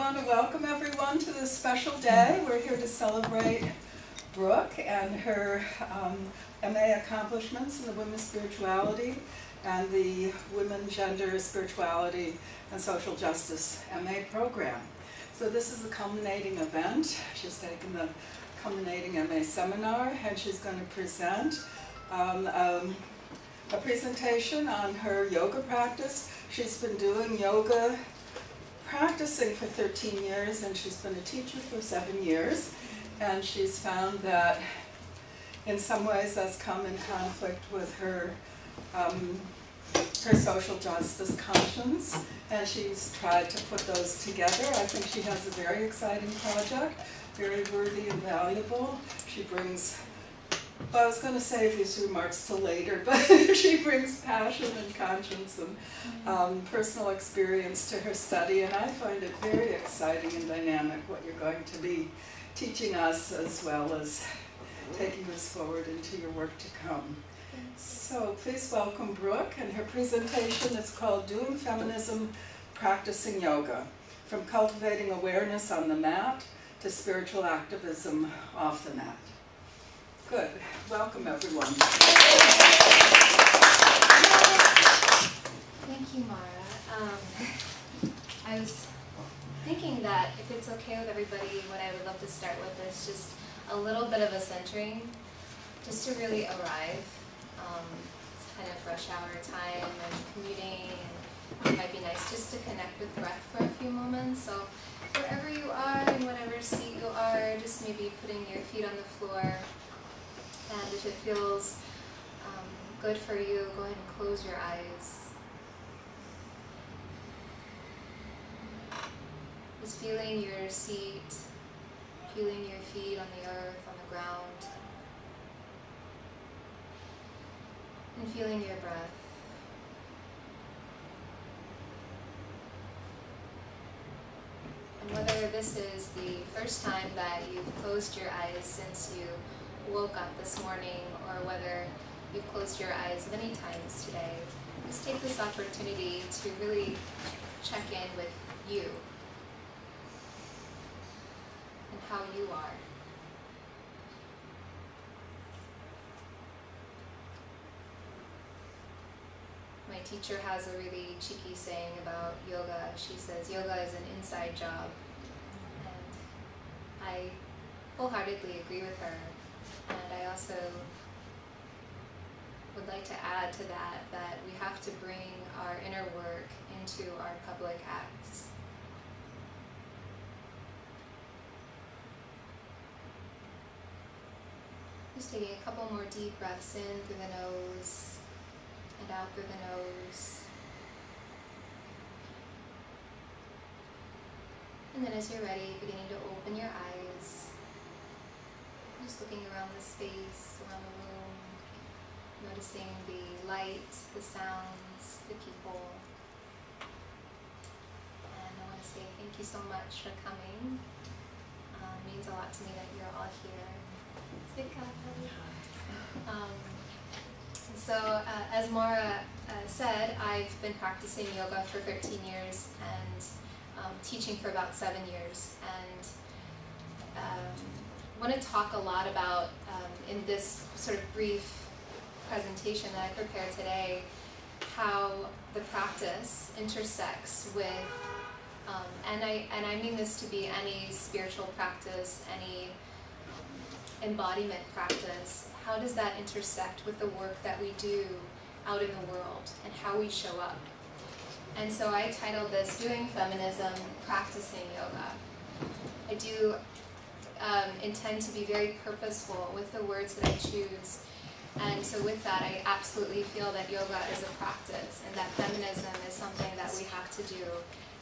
want to welcome everyone to this special day. We're here to celebrate Brooke and her MA accomplishments in the women's spirituality and the women, gender, spirituality, and social justice MA program. So this is a culminating event. She's taken the culminating MA seminar, and she's going to present a presentation on her yoga practice. She's been doing yoga practicing for 13 years, and she's been a teacher for 7 years. And she's found that in some ways that's come in conflict with her her social justice conscience, and she's tried to put those together. I think she has a very exciting project, very worthy and valuable. She brings, well, I was going to save these remarks till later, but she brings passion and conscience and personal experience to her study, and I find it very exciting and dynamic what you're going to be teaching us, as well as taking us forward into your work to come. So please welcome Brooke, and her presentation is called Doing Feminism, Practicing Yoga, from cultivating awareness on the mat to spiritual activism off the mat. Good. Welcome, everyone. Thank you, Mara. I was thinking that if it's okay with everybody, what I would love to start with is just a little bit of a centering, just to really arrive. It's kind of rush hour time and commuting, and it might be nice just to connect with breath for a few moments. So wherever you are, in whatever seat you are, just maybe putting your feet on the floor. And if it feels good for you, go ahead and close your eyes. Just feeling your seat, feeling your feet on the earth, on the ground, and feeling your breath. And whether this is the first time that you've closed your eyes since you woke up this morning, or whether you've closed your eyes many times today, just take this opportunity to really check in with you and how you are. My teacher has a really cheeky saying about yoga. She says yoga is an inside job, and I wholeheartedly agree with her. And I also would like to add to that, that we have to bring our inner work into our public acts. Just taking a couple more deep breaths in through the nose and out through the nose. And then as you're ready, beginning to open your eyes. Just looking around the space, around the room, noticing the light, the sounds, the people. And I want to say thank you so much for coming. It means a lot to me that you're all here. So as Mara said, I've been practicing yoga for 13 years and teaching for about 7 years. And I want to talk a lot about, in this sort of brief presentation that I prepared today, how the practice intersects with, and I mean this to be any spiritual practice, any embodiment practice. How does that intersect with the work that we do out in the world and how we show up? And so I titled this Doing Feminism, Practicing Yoga. I do intend to be very purposeful with the words that I choose. And so with that, I absolutely feel that yoga is a practice and that feminism is something that we have to do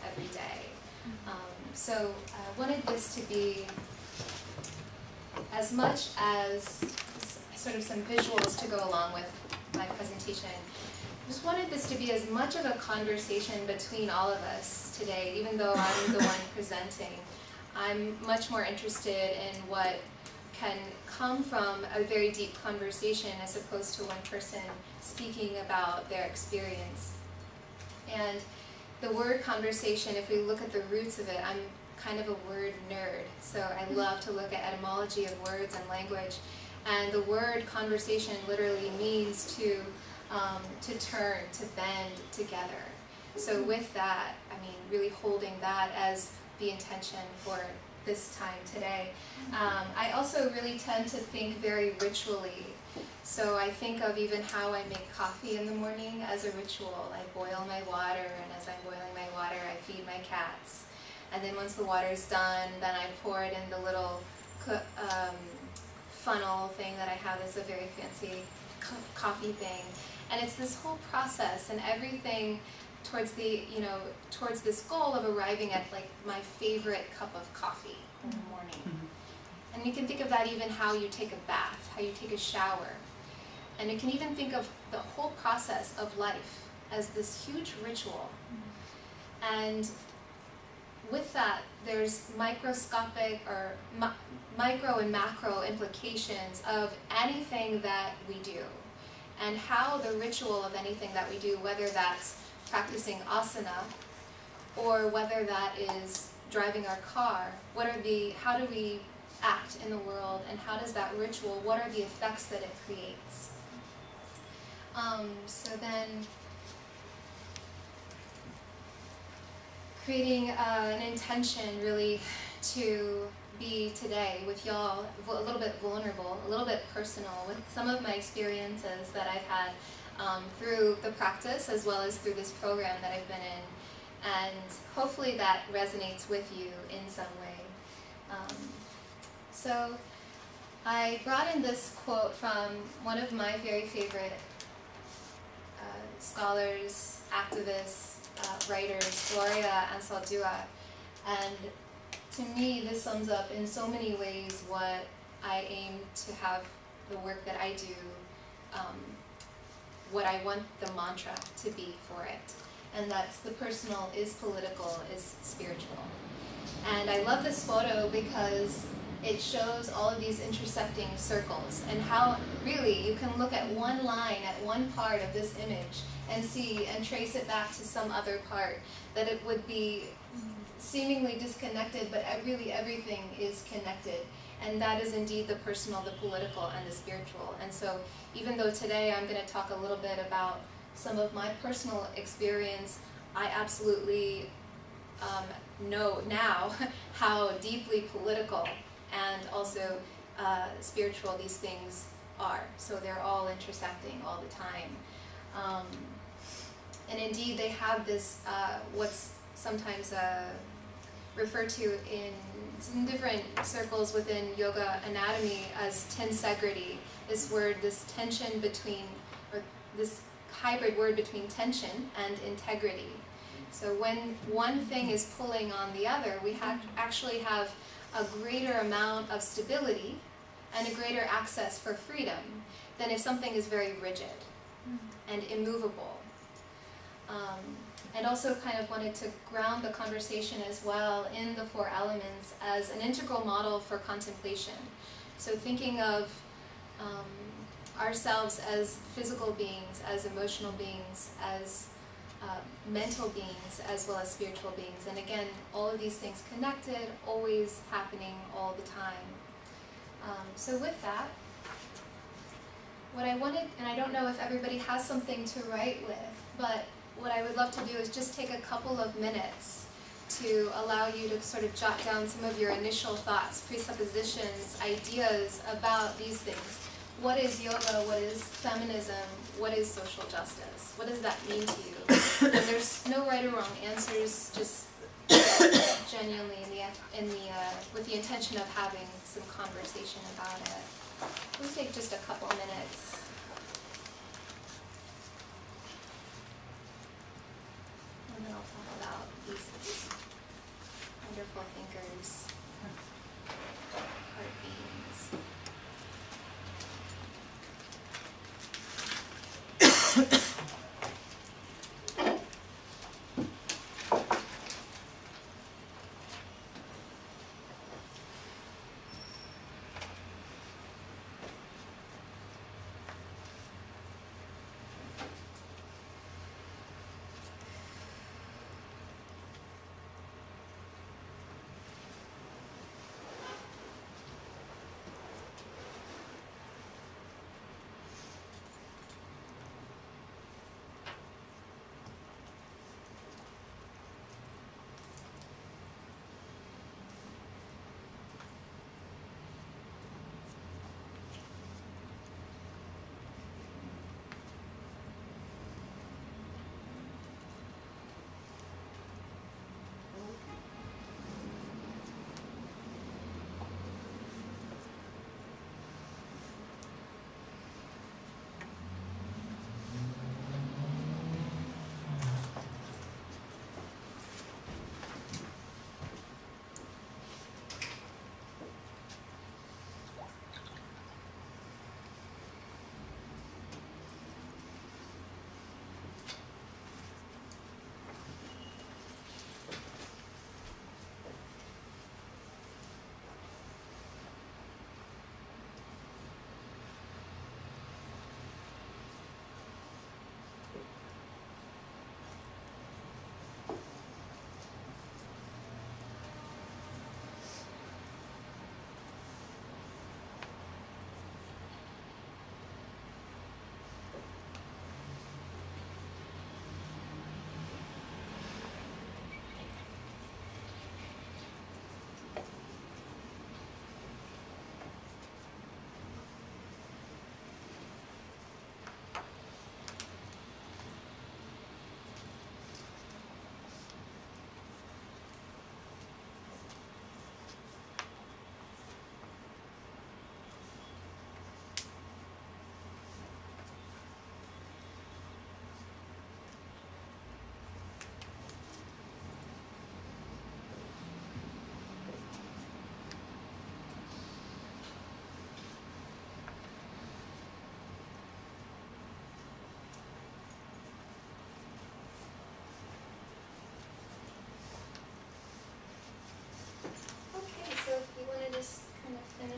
every day. So I wanted this to be as much as sort of some visuals to go along with my presentation. I just wanted this to be as much of a conversation between all of us today, even though I'm the one presenting. I'm much more interested in what can come from a very deep conversation as opposed to one person speaking about their experience. And the word conversation, if we look at the roots of it, I'm kind of a word nerd, so I love to look at etymology of words and language. And the word conversation literally means to turn, to bend together. So with that, I mean, really holding that as the intention for this time today. I also really tend to think very ritually. So I think of even how I make coffee in the morning as a ritual. I boil my water, and as I'm boiling my water, I feed my cats. And then once the water's done, then I pour it in the little funnel thing that I have. It's a very fancy coffee thing. And it's this whole process and everything towards the, towards this goal of arriving at like my favorite cup of coffee in the morning. And you can think of that even how you take a bath, how you take a shower. And you can even think of the whole process of life as this huge ritual. And with that, there's microscopic or micro and macro implications of anything that we do. And how the ritual of anything that we do, whether that's practicing asana, or whether that is driving our car, how do we act in the world, and how does that ritual, what are the effects that it creates? So then, creating an intention really to be today with y'all a little bit vulnerable, a little bit personal with some of my experiences that I've had through the practice as well as through this program that I've been in, and hopefully that resonates with you in some way. So I brought in this quote from one of my very favorite scholars, activists, writers, Gloria Anzaldúa, and to me this sums up in so many ways what I aim to have the work that I do, what I want the mantra to be for it. And that's the personal is political, is spiritual. And I love this photo because it shows all of these intersecting circles and how really you can look at one line at one part of this image and see and trace it back to some other part, that it would be seemingly disconnected, but really everything is connected. And that is indeed the personal, the political, and the spiritual. And so even though today I'm going to talk a little bit about some of my personal experience, I absolutely know now how deeply political and also spiritual these things are. So they're all intersecting all the time. And indeed they have this, what's sometimes referred to in some different circles within yoga anatomy as tensegrity. This word, this tension between, or this hybrid word between tension and integrity. So when one thing is pulling on the other, we actually have a greater amount of stability and a greater access for freedom than if something is very rigid and immovable. And also kind of wanted to ground the conversation as well in the four elements as an integral model for contemplation. So thinking of ourselves as physical beings, as emotional beings, as mental beings, as well as spiritual beings. And again, all of these things connected, always happening all the time. So with that, what I wanted, and I don't know if everybody has something to write with, but what I would love to do is just take a couple of minutes to allow you to sort of jot down some of your initial thoughts, presuppositions, ideas about these things. What is yoga? What is feminism? What is social justice? What does that mean to you? And there's no right or wrong answers, just genuinely with the intention of having some conversation about it. We'll take just a couple minutes. And then I'll talk about these wonderful thinkers, heart beings.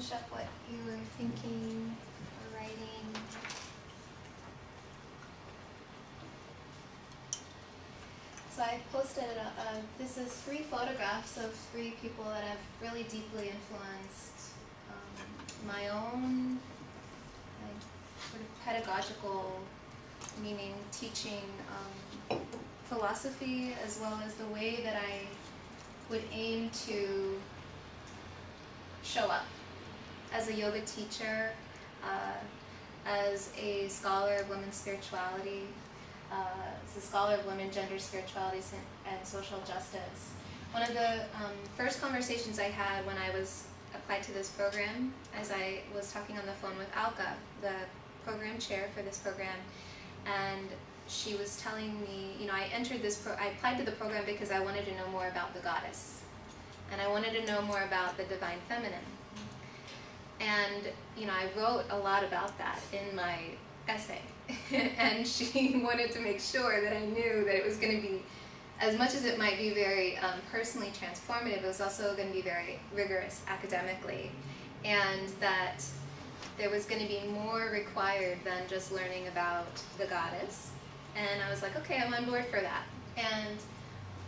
finish up what you were thinking or writing. So I posted, this is 3 photographs of 3 people that have really deeply influenced my own sort of pedagogical, meaning teaching philosophy, as well as the way that I would aim to show up as a yoga teacher, as a scholar of women's spirituality, as a scholar of women, gender, spiritualities, and social justice. One of the first conversations I had when I was applied to this program, as I was talking on the phone with Alka, the program chair for this program, and she was telling me, you know, I applied to the program because I wanted to know more about the goddess, and I wanted to know more about the divine feminine. And, you know, I wrote a lot about that in my essay, and she wanted to make sure that I knew that it was going to be, as much as it might be very personally transformative, it was also going to be very rigorous academically, and that there was going to be more required than just learning about the goddess. And I was like, okay, I'm on board for that. And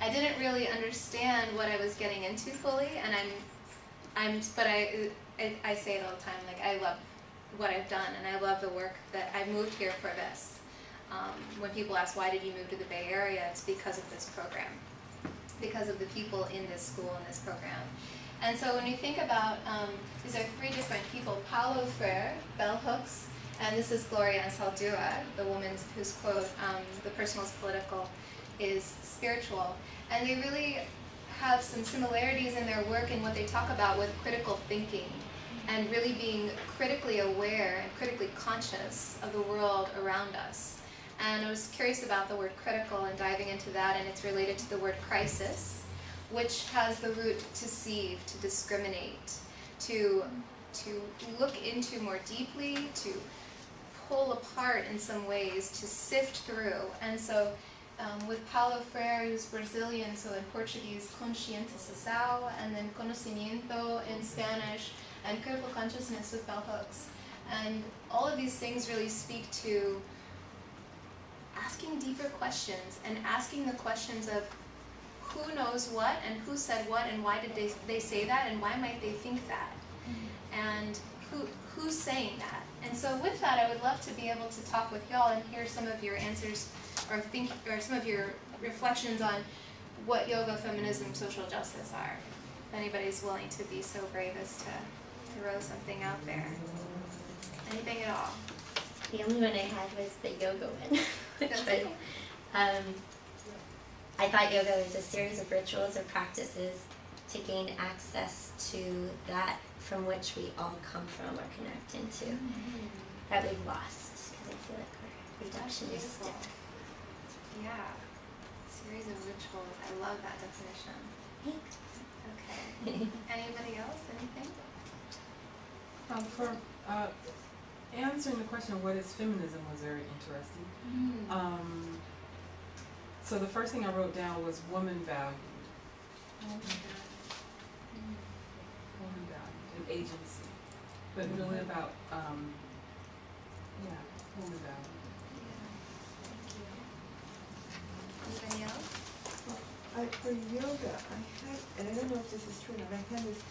I didn't really understand what I was getting into fully, and but I say it all the time, like, I love what I've done, and I love the work that I moved here for this. When people ask, why did you move to the Bay Area, it's because of this program, because of the people in this school and this program. And so when you think about, these are 3 different people, Paulo Freire, bell hooks, and this is Gloria Anzaldúa, the woman whose quote, the personal is political, is spiritual. And they really have some similarities in their work and what they talk about with critical thinking, and really being critically aware and critically conscious of the world around us. And I was curious about the word critical and diving into that, and it's related to the word crisis, which has the root to sieve, to discriminate, to look into more deeply, to pull apart in some ways, to sift through. And so with Paulo Freire, who's Brazilian, so in Portuguese, conscientização, and then conocimiento in Spanish, and critical consciousness with bell hooks. And all of these things really speak to asking deeper questions, and asking the questions of who knows what, and who said what, and why did they say that, and why might they think that, and who's saying that. And so with that, I would love to be able to talk with y'all and hear some of your answers, or some of your reflections on what yoga, feminism, social justice are. If anybody's willing to be so brave as to throw something out there. Anything at all? The only one I had was the yoga one, which was, I thought yoga was a series of rituals or practices to gain access to that from which we all come from or connect into, that we've lost, because I feel like we're reductionistic. Yeah, series of rituals. I love that definition. Thanks. Okay. Anybody else? Anything? For answering the question of what is feminism was very interesting. So the first thing I wrote down was woman valued. Woman valued and agency, but really about woman valued. Anybody else? For yoga, I had, and I don't know if this is true or not, I had this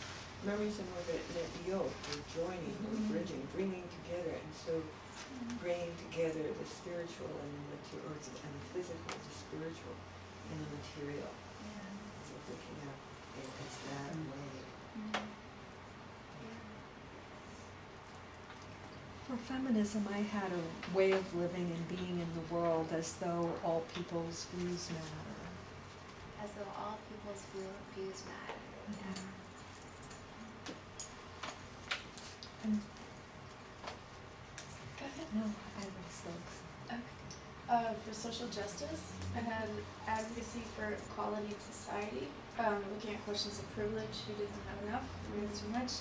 memory somewhere that yoke, or joining, or bridging, bringing together, and so bringing together the spiritual and the material, and the physical, the spiritual, and the material. So looking at it as that way. For feminism, I had a way of living and being in the world as though all people's views matter. As though all people's views matter. Yeah. And Go ahead. no, I was so Okay. For social justice, I had advocacy for equality in society, looking at questions of privilege, who doesn't have enough, who has too much,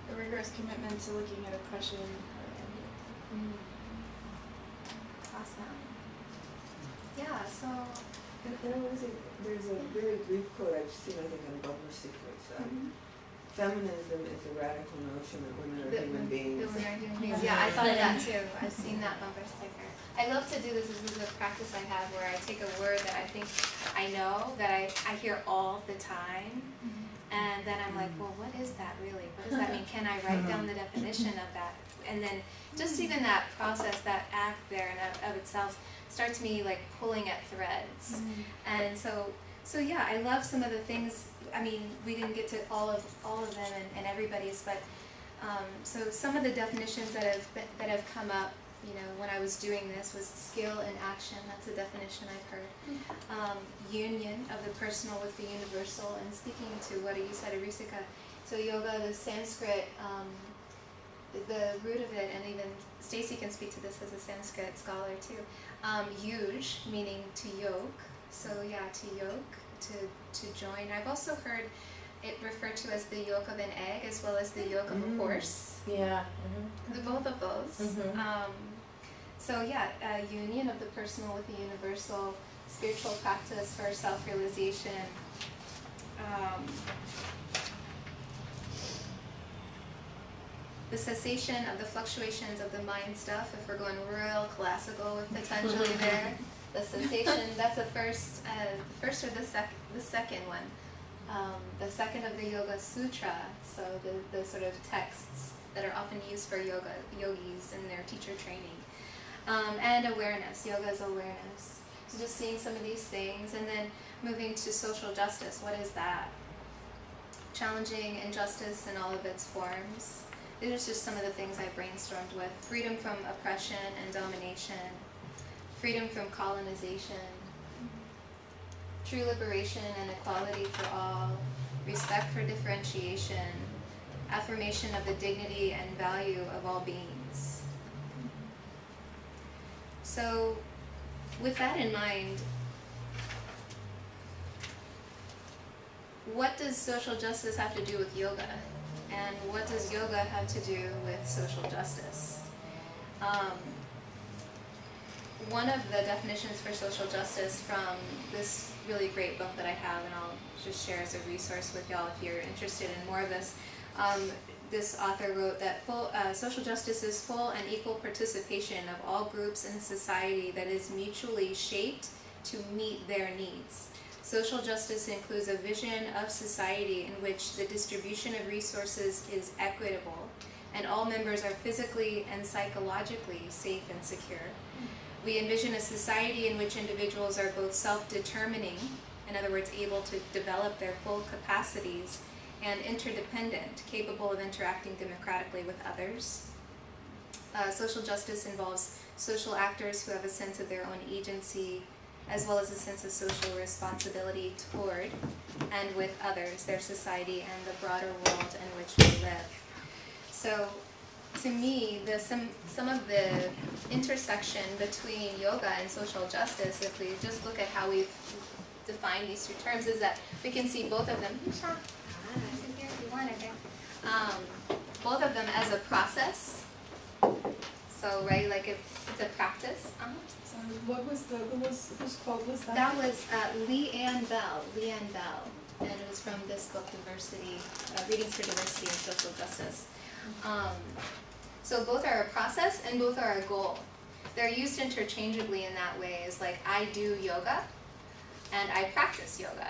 a rigorous commitment to looking at oppression. Awesome. Yeah, so And I want to say, there's a very brief quote I've seen, I think, on bumper sequence. feminism is a radical notion that women are human beings. The women are human beings. Yeah, I thought of that too. I've seen that bumper sticker. I love to do this. This is a practice I have where I take a word that I think I know, that I hear all the time, and then I'm like, well, what is that really? What does that mean? Can I write down the definition of that? And then just even that process, that act there and of itself starts me like pulling at threads. And so yeah, I love some of the things. I mean, we didn't get to all of them and everybody's, but so some of the definitions that have come up, you know, when I was doing this was skill and action. That's a definition I've heard. Union of the personal with the universal, and speaking to what you said, Arisika. So yoga, the Sanskrit, the root of it, and even Stacy can speak to this as a Sanskrit scholar too. Yuj, meaning to yoke. So yeah, to yoke, to join. I've also heard it referred to as the yolk of an egg as well as the yolk of a horse. Yeah. The both of those. So yeah, union of the personal with the universal, spiritual practice for self-realization. The cessation of the fluctuations of the mind stuff, if we're going real classical with Patanjali there. The cessation, that's the first or the second one. The second of the Yoga Sutra, so the sort of texts that are often used for yogis in their teacher training. And awareness, yoga is awareness. So just seeing some of these things, and then moving to social justice. What is that? Challenging injustice in all of its forms. These are just some of the things I brainstormed with. Freedom from oppression and domination. Freedom from colonization. True liberation and equality for all. Respect for differentiation. Affirmation of the dignity and value of all beings. So, with that in mind, what does social justice have to do with yoga? And what does yoga have to do with social justice? One of the definitions for social justice from this really great book that I have, and I'll just share as a resource with y'all if you're interested in more of this, this author wrote that social justice is full and equal participation of all groups in society that is mutually shaped to meet their needs. Social justice includes a vision of society in which the distribution of resources is equitable and all members are physically and psychologically safe and secure. We envision a society in which individuals are both self-determining, in other words, able to develop their full capacities, and interdependent, capable of interacting democratically with others. Social justice involves social actors who have a sense of their own agency, as well as a sense of social responsibility toward and with others, their society, and the broader world in which we live. So, to me, some of the intersection between yoga and social justice, if we just look at how we've defined these two terms, is that we can see both of them. Both of them as a process. So, right, like if it's a practice. So what was whose quote was that? That was Leanne Bell, and it was from this book, Diversity, Readings for Diversity and Social Justice. So both are a process and both are a goal. They're used interchangeably in that way, as like I do yoga and I practice yoga.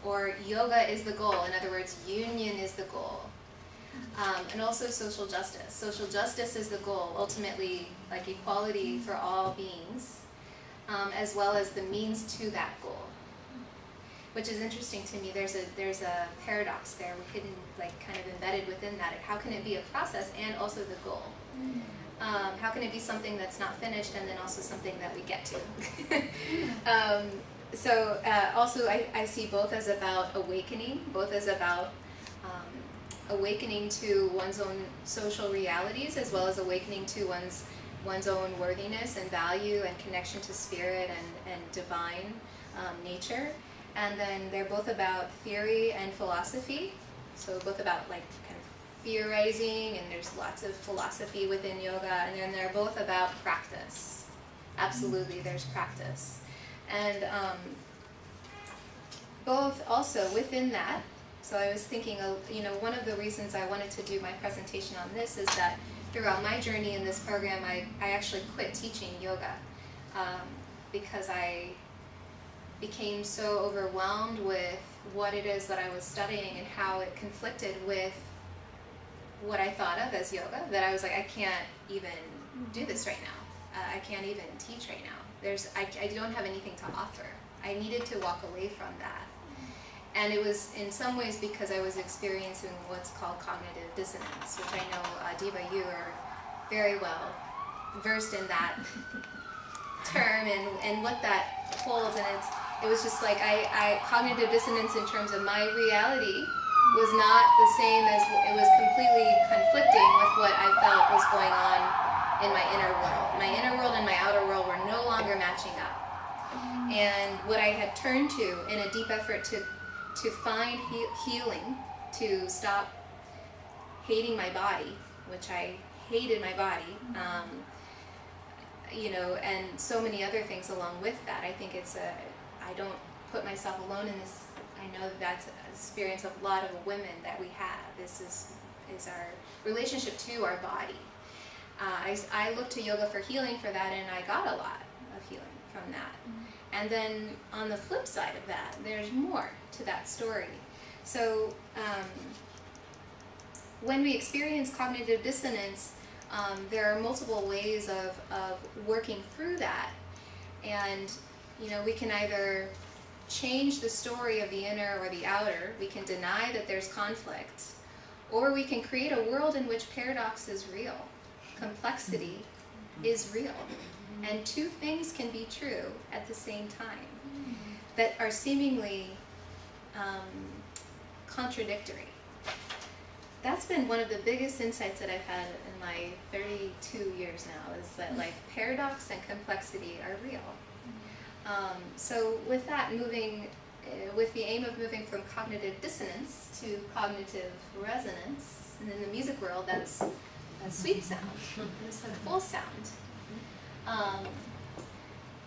Or yoga is the goal, in other words, union is the goal. And also social justice. Social justice is the goal, ultimately like equality for all beings, as well as the means to that goal. Which is interesting to me. There's a paradox there, hidden, like kind of embedded within that. How can it be a process and also the goal? How can it be something that's not finished and then also something that we get to? So also I see both as about awakening, both as about awakening to one's own social realities, as well as awakening to one's own worthiness and value and connection to spirit and divine nature. And then they're both about theory and philosophy, so both about like kind of theorizing, and there's lots of philosophy within yoga, and then they're both about practice. Absolutely, there's practice. And both also within that, So I was thinking, you know, one of the reasons I wanted to do my presentation on this is that throughout my journey in this program, I actually quit teaching yoga because I became so overwhelmed with what it is that I was studying and how it conflicted with what I thought of as yoga, that I was like, I can't even do this right now. I can't even teach right now. I don't have anything to offer. I needed to walk away from that. And it was in some ways because I was experiencing what's called cognitive dissonance, which I know, Diva, you are very well versed in that term and what that holds. And it was just like cognitive dissonance in terms of my reality was not the same as, it was completely conflicting with what I felt was going on in my inner world. My inner world and my outer world were no longer matching up. And what I had turned to in a deep effort to find healing, to stop hating my body, which I hated my body, you know, and so many other things along with that. I think I don't put myself alone in this. I know that's an experience of a lot of women that we have. This is our relationship to our body. I looked to yoga for healing for that, and I got a lot of healing from that. And then on the flip side of that, there's more to that story. So when we experience cognitive dissonance, there are multiple ways of working through that. And you know, we can either change the story of the inner or the outer. We can deny that there's conflict, or we can create a world in which paradox is real, complexity is real. And two things can be true at the same time that are seemingly contradictory. That's been one of the biggest insights that I've had in my 32 years now, is that like paradox and complexity are real. So with that, moving, with the aim of moving from cognitive dissonance to cognitive resonance, and in the music world, that's a sweet sound, it's a full sound.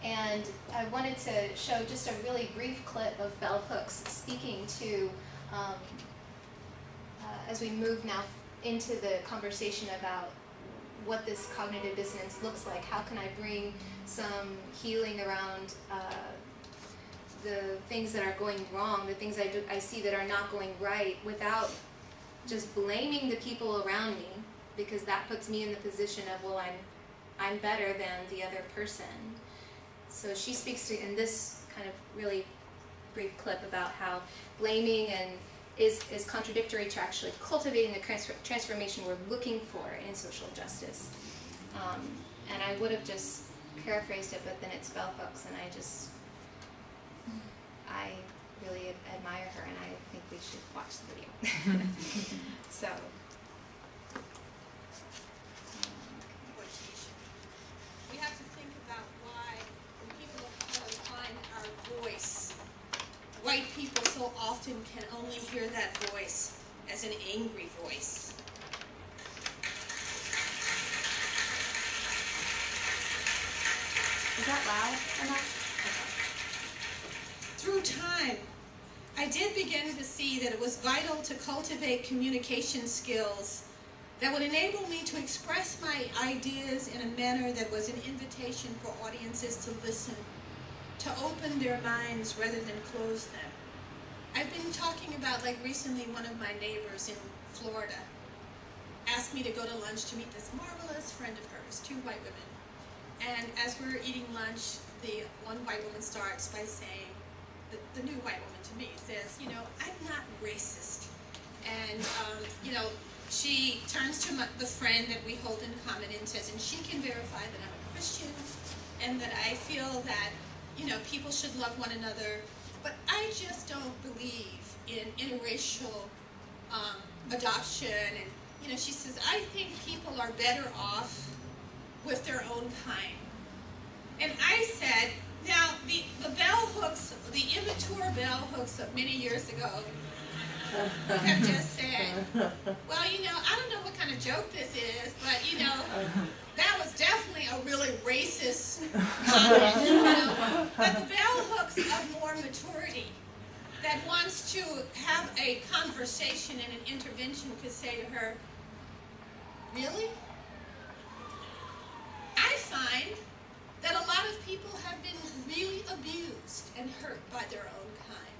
And I wanted to show just a really brief clip of bell hooks speaking to, as we move now into the conversation about what this cognitive dissonance looks like, how can I bring some healing around the things that are going wrong, the things I see that are not going right, without just blaming the people around me, because that puts me in the position of, well, I'm better than the other person. So she speaks to, in this kind of really brief clip, about how blaming is contradictory to actually cultivating the transformation we're looking for in social justice. And I would have just paraphrased it, but then it's bell hooks, and I really admire her, and I think we should watch the video. So. We have to think about why, when people of color find our voice, white people so often can only hear that voice as an angry voice. Is that loud enough? Through time, I did begin to see that it was vital to cultivate communication skills that would enable me to express my ideas in a manner that was an invitation for audiences to listen, to open their minds rather than close them. I've been talking about, like recently, one of my neighbors in Florida asked me to go to lunch to meet this marvelous friend of hers, two white women. And as we were eating lunch, the one white woman starts by saying, the new white woman to me says, you know, I'm not racist. And, you know, she turns to the friend that we hold in common and says, and she can verify that I'm a Christian and that I feel that, you know, people should love one another. But I just don't believe in interracial adoption. And, you know, she says, I think people are better off with their own kind. And I said, now, the bell hooks, the immature bell hooks of many years ago have just said, well, you know, I don't know what kind of joke this is, but, you know, that was definitely a really racist comment, you know. But the bell hooks of more maturity, that wants to have a conversation and an intervention could say to her, really? I find that a lot of people have been really abused and hurt by their own kind.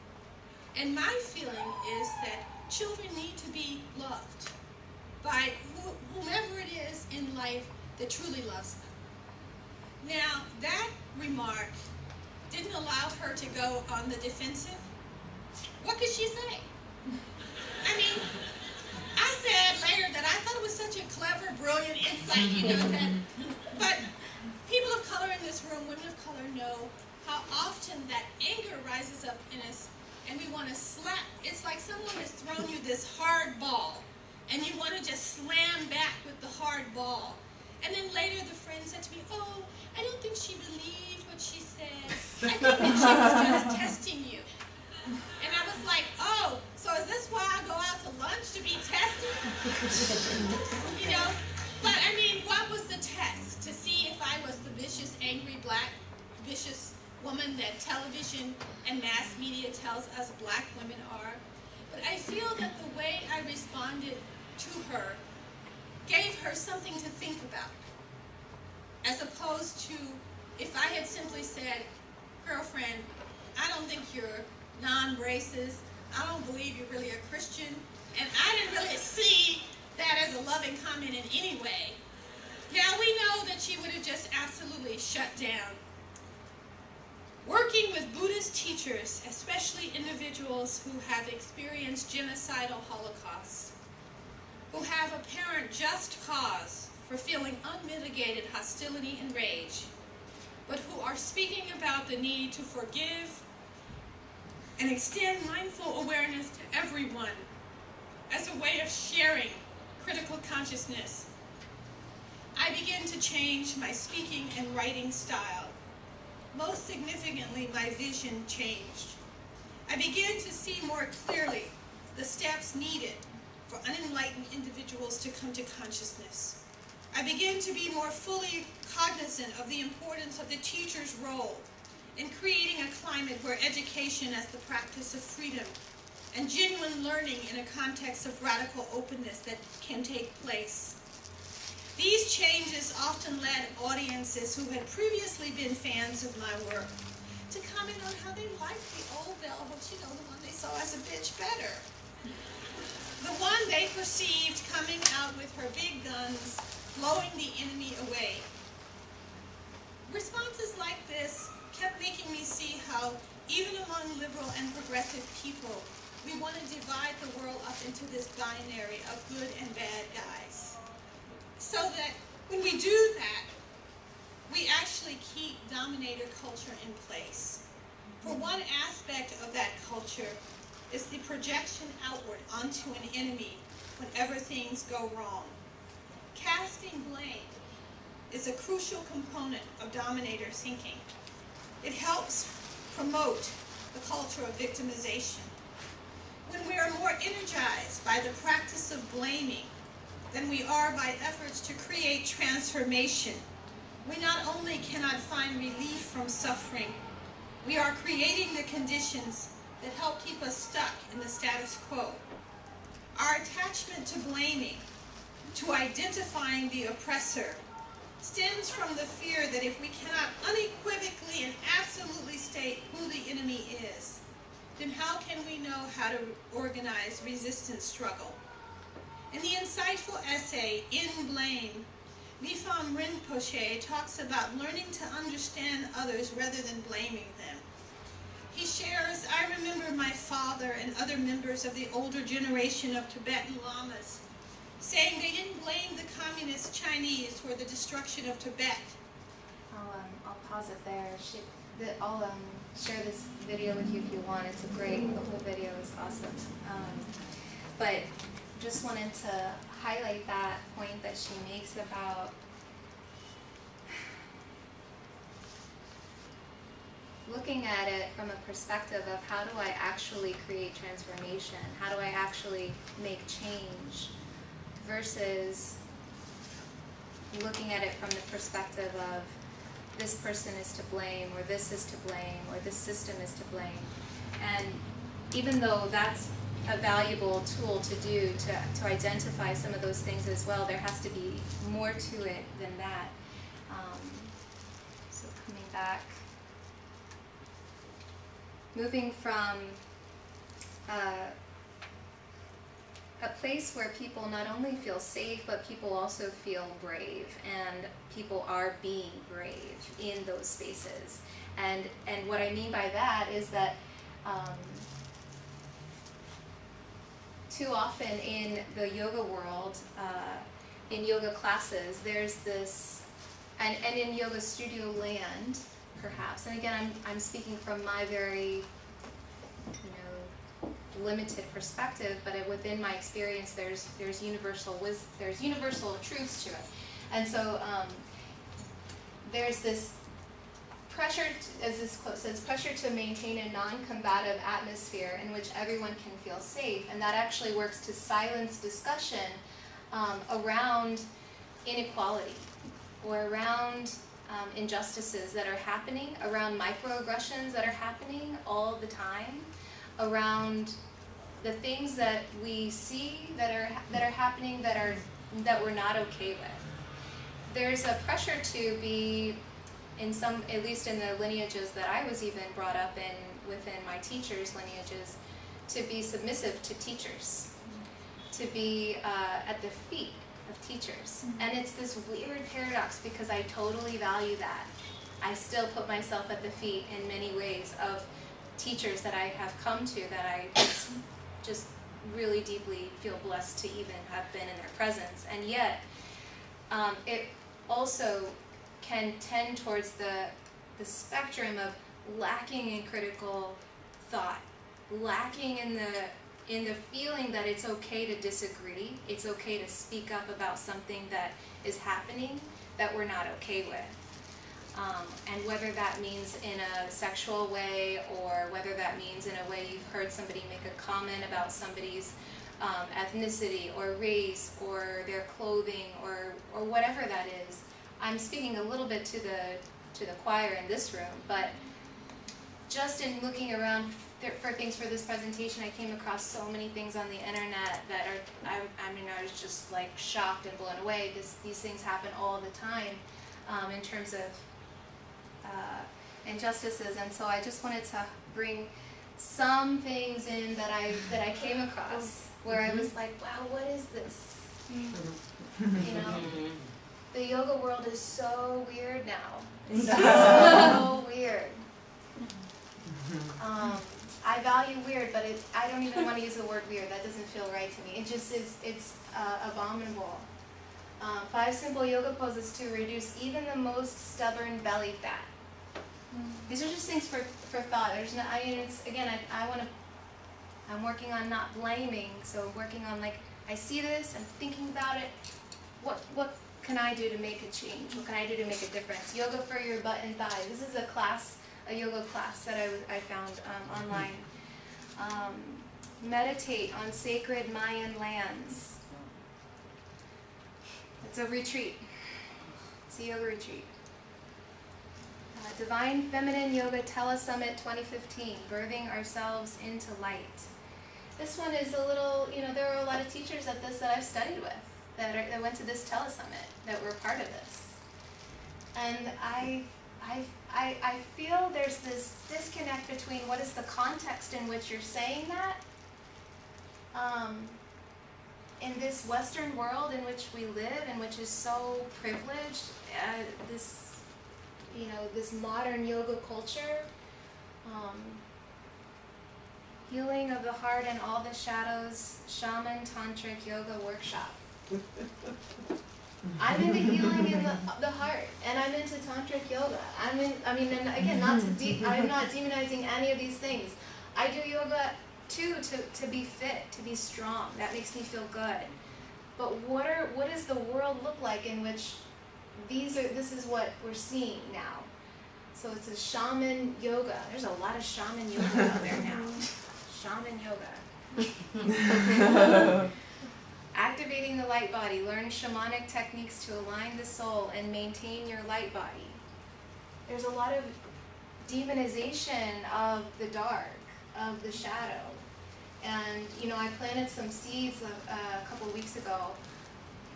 And my feeling is that children need to be loved by whomever it is in life that truly loves them. Now, that remark didn't allow her to go on the defensive. What could she say? I mean, I said later that I thought it was such a clever, brilliant insight, you know, that, but people of color in this room, women of color, know how often that anger rises up in us and we want to slap. It's like someone has thrown you this hard ball and you want to just slam back with the hard ball. And then later the friend said to me, oh, I don't think she believed what she said. I think that she was just testing you. And I was like, oh, so is this why I go out to lunch, to be tested? You know? But I mean, what was the test? To see if I was the vicious, angry, black, vicious woman that television and mass media tells us black women are. But I feel that the way I responded to her gave her something to think about, as opposed to if I had simply said, girlfriend, I don't think you're non-racist, I don't believe you're really a Christian, and I didn't really see that as a loving comment in any way. Now we know that she would have just absolutely shut down. Working with Buddhist teachers, especially individuals who have experienced genocidal holocausts, who have apparent just cause for feeling unmitigated hostility and rage, but who are speaking about the need to forgive and extend mindful awareness to everyone as a way of sharing critical consciousness. I began to change my speaking and writing style. Most significantly, my vision changed. I began to see more clearly the steps needed for unenlightened individuals to come to consciousness. I began to be more fully cognizant of the importance of the teacher's role in creating a climate where education as the practice of freedom and genuine learning in a context of radical openness that can take place. These changes often led audiences who had previously been fans of my work to comment on how they liked the old Bell Hooks, you know, the one they saw as a bitch better. The one they perceived coming out with her big guns, blowing the enemy away. Responses like this kept making me see how, even among liberal and progressive people, we want to divide the world up into this binary of good and bad guys. So that when we do that, we actually keep dominator culture in place. For one aspect of that culture is the projection outward onto an enemy whenever things go wrong. Casting blame is a crucial component of dominator thinking. It helps promote the culture of victimization. When we are more energized by the practice of blaming than we are by efforts to create transformation, we not only cannot find relief from suffering, we are creating the conditions that help keep us stuck in the status quo. Our attachment to blaming, to identifying the oppressor, stems from the fear that if we cannot unequivocally and absolutely state who the enemy is, then how can we know how to organize resistance struggle? In the insightful essay, In Blame, Nifam Rinpoche talks about learning to understand others rather than blaming them. He shares, I remember my father and other members of the older generation of Tibetan lamas saying they didn't blame the communist Chinese for the destruction of Tibet. I'll pause it there. I'll share this video with you if you want. It's a great, the whole video is awesome. But just wanted to highlight that point that she makes about looking at it from a perspective of how do I actually create transformation? How do I actually make change? Versus looking at it from the perspective of this person is to blame, or this is to blame, or this system is to blame. And even though that's a valuable tool to do to identify some of those things as well, there has to be more to it than that. So coming back, moving from a place where people not only feel safe, but people also feel brave, and people are being brave in those spaces. And what I mean by that is that too often in the yoga world, in yoga classes, there's this, and in yoga studio land, perhaps, and again, I'm speaking from my very, limited perspective, but within my experience, there's universal truths to it, and so there's this pressure, as this quote says, pressure to maintain a non-combative atmosphere in which everyone can feel safe, and that actually works to silence discussion around inequality or around injustices that are happening, around microaggressions that are happening all the time, around the things that we see that are happening that we're not okay with. There's a pressure to be, in some, at least in the lineages that I was even brought up in, within my teachers' lineages, to be submissive to teachers, to be at the feet of teachers. And it's this weird paradox, because I totally value that. I still put myself at the feet in many ways of teachers that I have come to, that I just really deeply feel blessed to even have been in their presence. And yet, it also can tend towards the spectrum of lacking in critical thought, lacking in the feeling that it's okay to disagree, it's okay to speak up about something that is happening that we're not okay with. And whether that means in a sexual way, or whether that means in a way you've heard somebody make a comment about somebody's ethnicity or race or their clothing or whatever that is. I'm speaking a little bit to the choir in this room, but just in looking around for things for this presentation, I came across so many things on the internet that are, I was just like shocked and blown away. These things happen all the time in terms of injustices, and so I just wanted to bring some things in that I came across where I was like, wow, what is this? The yoga world is so weird now. So weird. I value weird, but I don't even want to use the word weird. That doesn't feel right to me. It just is, it's abominable. 5 simple yoga poses to reduce even the most stubborn belly fat. These are just things for thought. There's no, it's, again, I'm working on not blaming, so working on, like, I see this, I'm thinking about it, what can I do to make a change? What can I do to make a difference? Yoga for your butt and thigh. This is a yoga class that I found online. Meditate on sacred Mayan lands. It's a retreat. It's a yoga retreat. Divine Feminine Yoga Telesummit 2015, Birthing Ourselves into Light. This one is a little, there are a lot of teachers at this that I've studied with that went to this telesummit, that were part of this. And I feel there's this disconnect between what is the context in which you're saying that, in this Western world in which we live, and which is so privileged, this modern yoga culture, healing of the heart and all the shadows, shaman tantric yoga workshop. I'm into healing in the heart, and I'm into tantric yoga. and again, I'm not demonizing any of these things. I do yoga too to be fit, to be strong. That makes me feel good. But what does the world look like in which this is what we're seeing now? So it's a shaman yoga. There's a lot of shaman yoga out there now. Shaman yoga. Activating the light body. Learn shamanic techniques to align the soul and maintain your light body. There's a lot of demonization of the dark, of the shadow. And, you know, I planted some seeds a couple of weeks ago,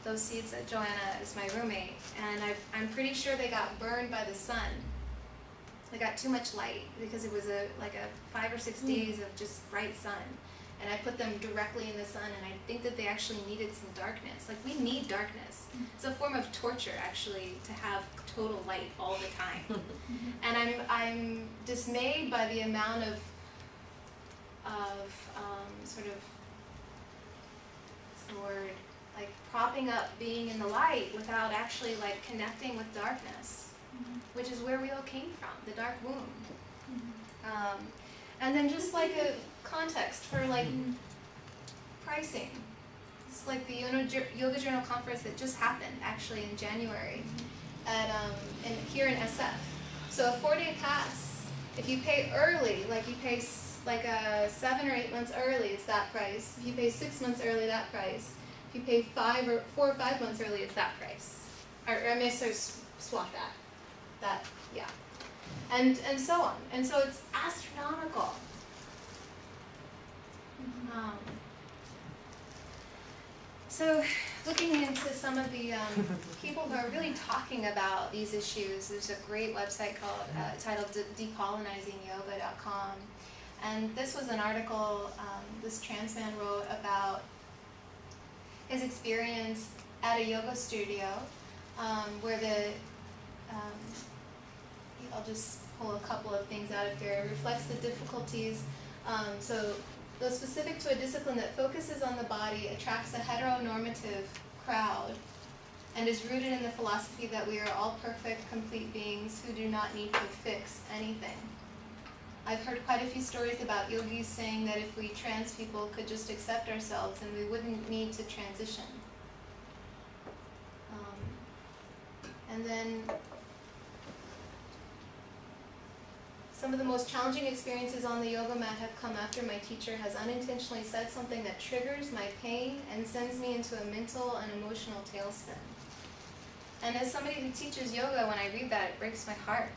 those seeds that Joanna is my roommate, and I'm pretty sure they got burned by the sun. They got too much light because it was like a 5 or 6 days of just bright sun. And I put them directly in the sun, and I think that they actually needed some darkness. Like, we need darkness. It's a form of torture, actually, to have total light all the time. And I'm dismayed by the amount of sort of, what's the word, like propping up being in the light without actually like connecting with darkness, which is where we all came from, the dark womb. And then just like a context for like pricing. It's like the Yoga Journal conference that just happened actually in January at here in SF. So a 4-day pass, if you pay early, like you pay like 7 or 8 months early, it's that price. If you pay 6 months early, that price. If you pay 4 or 5 months early, it's that price. Or I may sort of swap that. That, yeah. And so on. And so it's astronomical. So looking into some of the people who are really talking about these issues, there's a great website called titled decolonizingyoga.com. And this was an article this trans man wrote about his experience at a yoga studio where I'll just pull a couple of things out of here. It reflects the difficulties. So though specific to a discipline that focuses on the body, attracts a heteronormative crowd, and is rooted in the philosophy that we are all perfect, complete beings who do not need to fix anything. I've heard quite a few stories about yogis saying that if we trans people could just accept ourselves, then we wouldn't need to transition. And then some of the most challenging experiences on the yoga mat have come after my teacher has unintentionally said something that triggers my pain and sends me into a mental and emotional tailspin. And as somebody who teaches yoga, when I read that, it breaks my heart.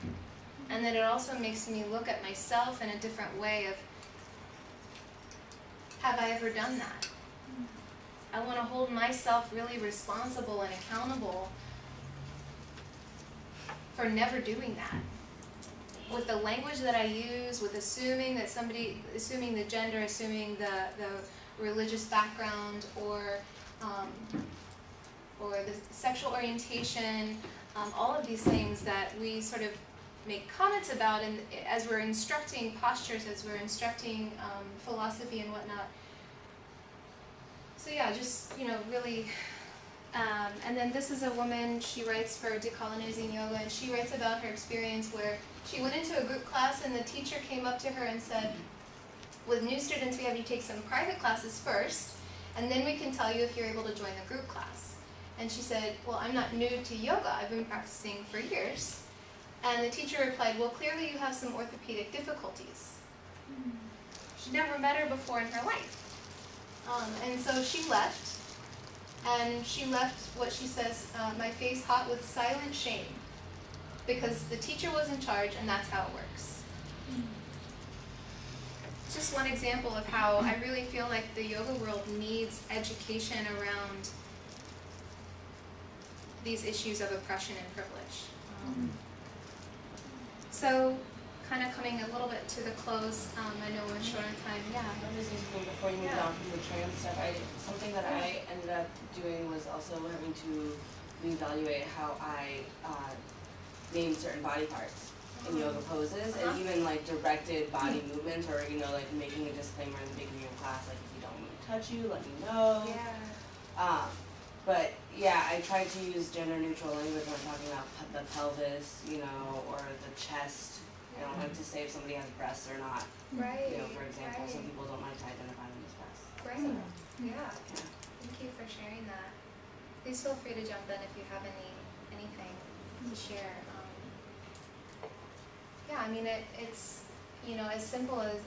And then it also makes me look at myself in a different way of, have I ever done that? I want to hold myself really responsible and accountable for never doing that. With the language that I use, with assuming that assuming the gender, assuming the religious background, or the sexual orientation, all of these things that we sort of make comments about, and as we're instructing postures, as we're instructing philosophy and whatnot. So yeah, just, you know, really, and then this is a woman, she writes for Decolonizing Yoga, and she writes about her experience where she went into a group class and the teacher came up to her and said, with new students we have you take some private classes first, and then we can tell you if you're able to join the group class. And she said, well, I'm not new to yoga, I've been practicing for years. And the teacher replied, well, clearly you have some orthopedic difficulties. She'd never met her before in her life. And so she left, and she left what she says, my face hot with silent shame, because the teacher was in charge, and that's how it works. Just one example of how I really feel like the yoga world needs education around these issues of oppression and privilege. So, kind of coming a little bit to the close, I know we're short on time, yeah. Before you move on from the trans stuff, something that I ended up doing was also having to reevaluate how I name certain body parts in yoga poses, and even like directed body movements, or like making a disclaimer in the beginning of class, like if you don't want me to touch you, let me know. Yeah. But yeah, I tried to use gender neutral language when talking about the pelvis, or the chest. I don't like to say if somebody has breasts or not. Right. For example, some people don't like to identify them as breasts. Right. So, yeah. Thank you for sharing that. Please feel free to jump in if you have anything to share. Yeah, I mean, it's, as simple as,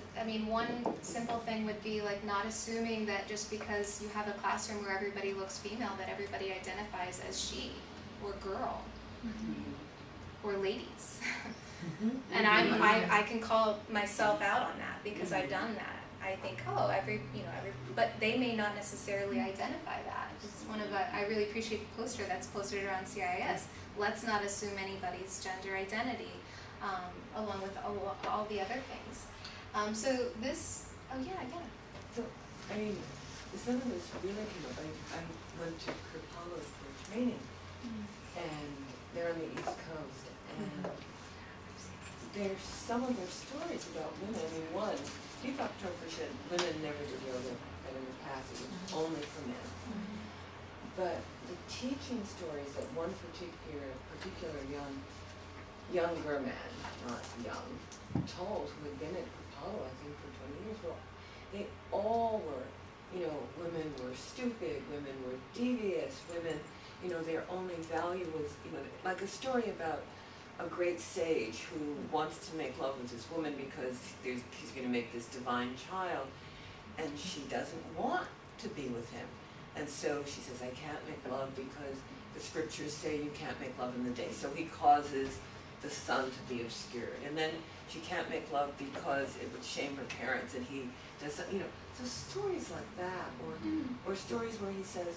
one simple thing would be like not assuming that just because you have a classroom where everybody looks female, that everybody identifies as she, or girl, or ladies. And I can call myself out on that because I've done that. I think, oh, but they may not necessarily identify that. This is one of I really appreciate the poster that's posted around CIS. Let's not assume anybody's gender identity, along with all the other things. So this, So, I mean, some of this really came up. I went to Kripalu for training, and they're on the East Coast, and there's some of their stories about women. I mean, one, Deepak Chopra said women never did yoga, and in the past it was only for men. But the teaching stories that one particular younger man, not young, told, who had been at Kripalu, I think, for 20 years, well, they all were, women were stupid, women were devious, women, their only value was, like a story about a great sage who wants to make love with this woman because he's going to make this divine child, and she doesn't want to be with him. And so she says, I can't make love because the scriptures say you can't make love in the day. So he causes the sun to be obscured. And then she can't make love because it would shame her parents, and he does, so stories like that, or stories where he says,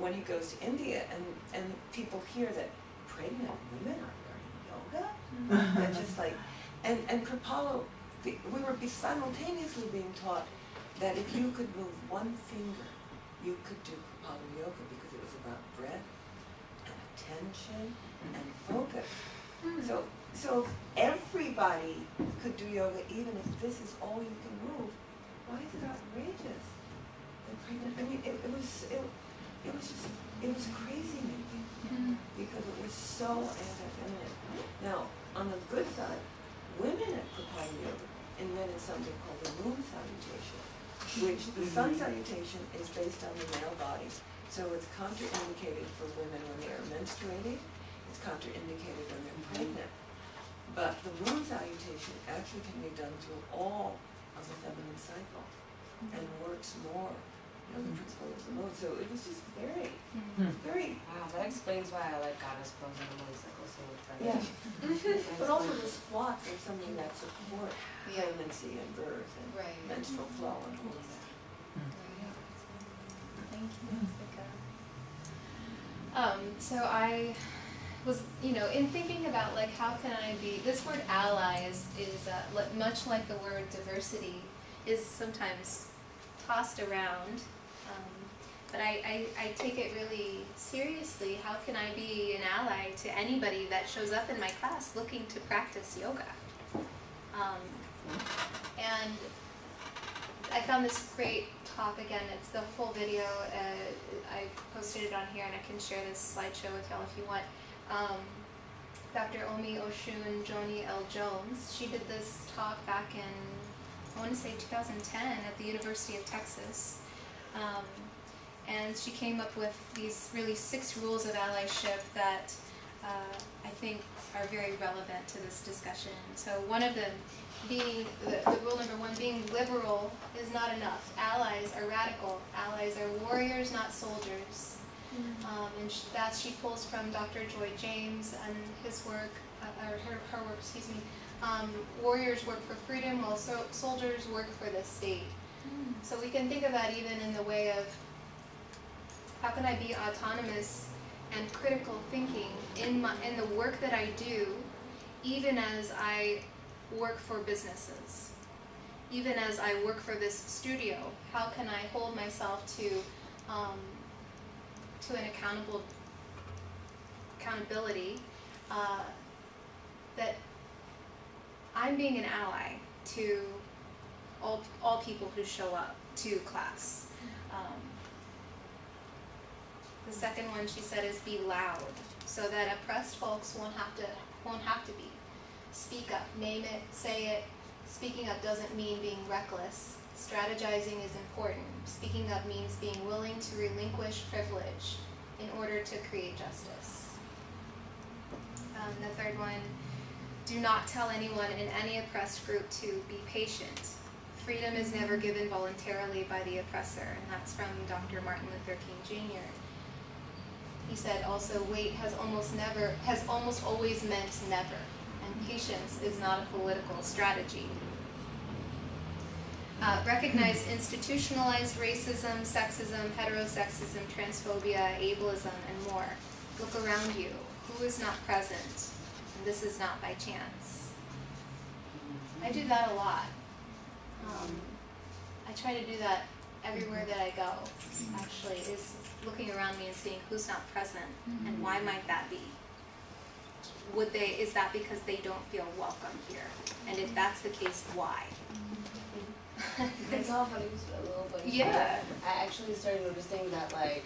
when he goes to India and people hear that pregnant women are learning yoga, and just like, and Kripalu, we were simultaneously being taught that if you could move one finger, you could do Kripalu yoga because it was about breath and attention and focus. So if everybody could do yoga, even if this is all you can move, why is it outrageous? I mean, it was crazy making because it was so anti-feminine. Now, on the good side, women at Kripalu yoga invented something called the moon salutation, which the sun salutation is based on the male body. So it's contraindicated for women when they are menstruating. It's contraindicated when they're pregnant. But the moon salutation actually can be done through all of the feminine cycle and works more, the principle of the moon. So it was just very. Wow, that explains why I like goddess pose in the moon cycle so much better. Yeah. But also the squats are something that support pregnancy and birth and menstrual flow and all of that. Thank you, Jessica. So I was, in thinking about like how can I be, this word ally is much like the word diversity is sometimes tossed around, but I take it really seriously. How can I be an ally to anybody that shows up in my class looking to practice yoga? And I found this great talk. Again, it's the full video. I posted it on here, and I can share this slideshow with y'all if you want. Dr. Omi Oshun Joni L. Jones, she did this talk back in, I want to say 2010 at the University of Texas. And she came up with these really 6 rules of allyship that I think are very relevant to this discussion. So one of them being, the rule number 1, being liberal is not enough. Allies are radical. Allies are warriors, not soldiers. And that she pulls from Dr. Joy James and his work, or her work, excuse me. Warriors work for freedom while soldiers work for the state. So we can think of that even in the way of how can I be autonomous and critical thinking in the work that I do, even as I work for businesses, even as I work for this studio. How can I hold myself to an accountability that I'm being an ally to all people who show up to class. The second one she said is be loud, so that oppressed folks won't have to be. Speak up, name it, say it. Speaking up doesn't mean being reckless. Strategizing is important. Speaking up means being willing to relinquish privilege in order to create justice. The third one, do not tell anyone in any oppressed group to be patient. Freedom is never given voluntarily by the oppressor, and that's from Dr. Martin Luther King Jr. He said also, wait has almost always meant never, and patience is not a political strategy. Recognize institutionalized racism, sexism, heterosexism, transphobia, ableism, and more. Look around you. Who is not present? And this is not by chance. I do that a lot. I try to do that everywhere that I go, actually, is looking around me and seeing who's not present and why might that be? Is that because they don't feel welcome here? And if that's the case, why? It's all funny, a little funny. Yeah. I actually started noticing that like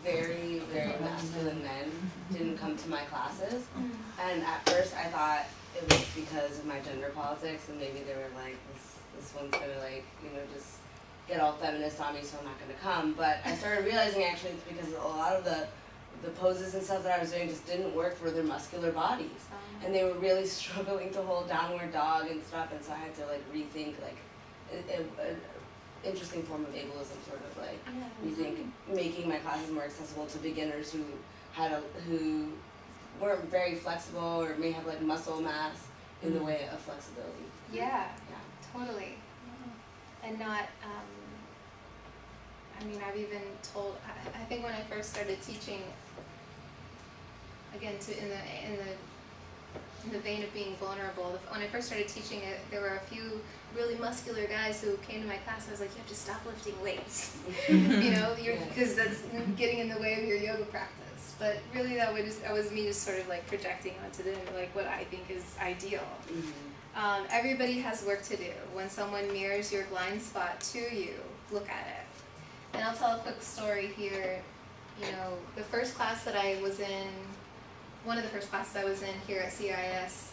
very, very masculine men didn't come to my classes. And at first I thought it was because of my gender politics, and maybe they were like, this one's gonna like, you know, just get all feminist on me, so I'm not gonna come. But I started realizing actually it's because a lot of the poses and stuff that I was doing just didn't work for their muscular bodies. And they were really struggling to hold downward dog and stuff, and so I had to like rethink like an interesting form of ableism, sort of like rethink making my classes more accessible to beginners who weren't very flexible or may have like muscle mass in the way of flexibility. Yeah, totally. And not, I mean, I've even told, I think when I first started teaching, again, in the vein of being vulnerable, when I first started teaching it, there were a few really muscular guys who came to my class, and I was like, you have to stop lifting weights, you know, because that's getting in the way of your yoga practice. But really that was me just sort of like projecting onto them like what I think is ideal. Everybody has work to do. When someone mirrors your blind spot to you, look at it. And I'll tell a quick story here. You know, the first class that I was in, one of the first classes I was in here at CIS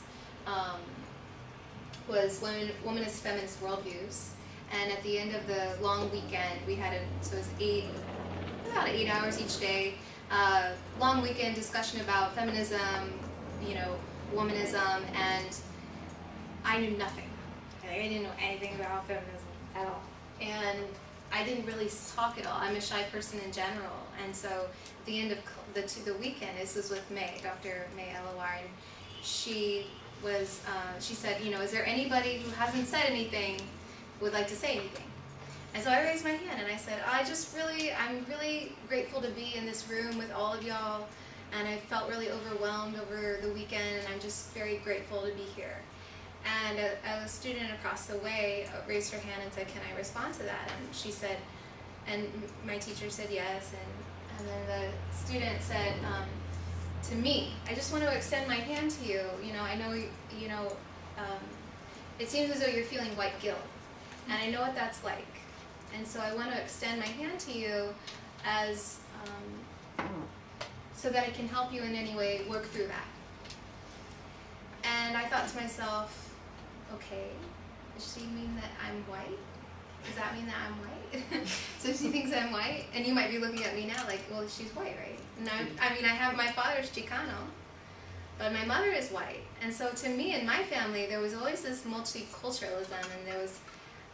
was Womanist Feminist Worldviews. And at the end of the long weekend, we had so it was about 8 hours each day, long weekend discussion about feminism, you know, womanism, and I knew nothing. I didn't know anything about feminism at all. And I didn't really talk at all. I'm a shy person in general. And so at the end of the weekend, this was with May, Dr. May Elawar, and she said, you know, is there anybody who hasn't said anything would like to say anything? And so I raised my hand and I said, I'm really grateful to be in this room with all of y'all, and I felt really overwhelmed over the weekend, and I'm just very grateful to be here. And a student across the way raised her hand and said, can I respond to that? And she said, and my teacher said yes, and then the student said to me, I just want to extend my hand to you. You know, I know, you know, it seems as though you're feeling white guilt, and I know what that's like. And so I want to extend my hand to you as, so that I can help you in any way work through that. And I thought to myself, okay, does she mean that I'm white? Does that mean that I'm white? So she thinks I'm white, and you might be looking at me now like, well, she's white, right? And I mean, I have my father's Chicano, but my mother is white. And so to me and my family, there was always this multiculturalism, and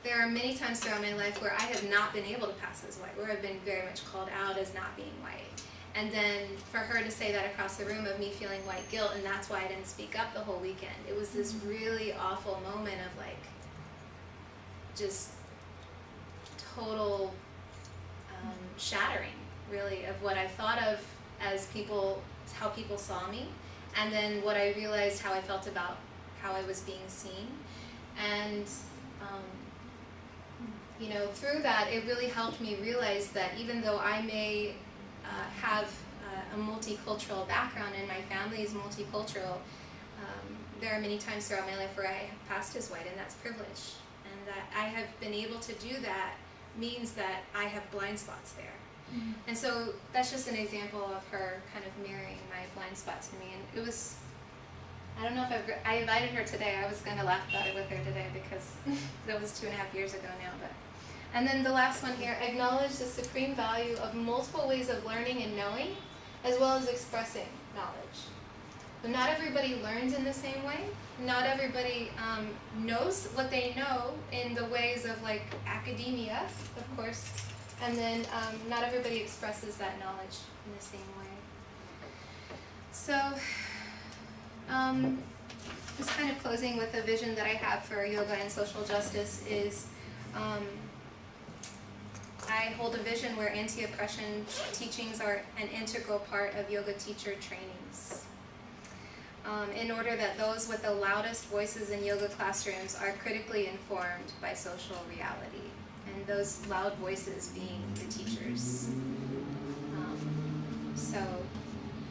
there are many times throughout my life where I have not been able to pass as white, where I've been very much called out as not being white. And then for her to say that across the room of me feeling white guilt, and that's why I didn't speak up the whole weekend. It was this really awful moment of like, just total shattering, really, of what I thought of as how people saw me, and then what I realized how I felt about how I was being seen. And you know, through that, it really helped me realize that even though I may have a multicultural background and my family is multicultural, there are many times throughout my life where I have passed as white, and that's privilege. And that I have been able to do that means that I have blind spots there. And so that's just an example of her kind of mirroring my blind spot to me. And it was, I don't know if I invited her today. I was going to laugh about it with her today because that was 2.5 years ago now. But and then the last one here, acknowledge the supreme value of multiple ways of learning and knowing, as well as expressing knowledge. But not everybody learns in the same way. Not everybody knows what they know in the ways of like academia, of course, and then not everybody expresses that knowledge in the same way. So just kind of closing with a vision that I have for yoga and social justice is I hold a vision where anti-oppression teachings are an integral part of yoga teacher trainings. In order that those with the loudest voices in yoga classrooms are critically informed by social reality, and those loud voices being the teachers. So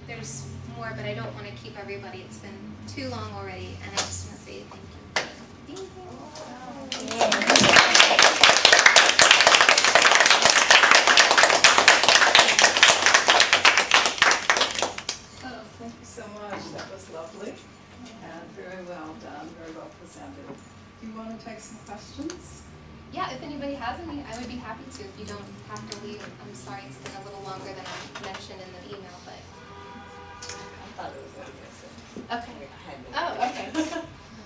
there's more, but I don't want to keep everybody. It's been too long already, and I just want to say thank you for being here. Oh, thank you so much. That was lovely and very well done, very well presented. Do you want to take some questions? Yeah, if anybody has any, I would be happy to. If you don't have to leave, I'm sorry it's been a little longer than I mentioned in the email, but. I thought it was going to be so. Okay. I had been. Oh, okay.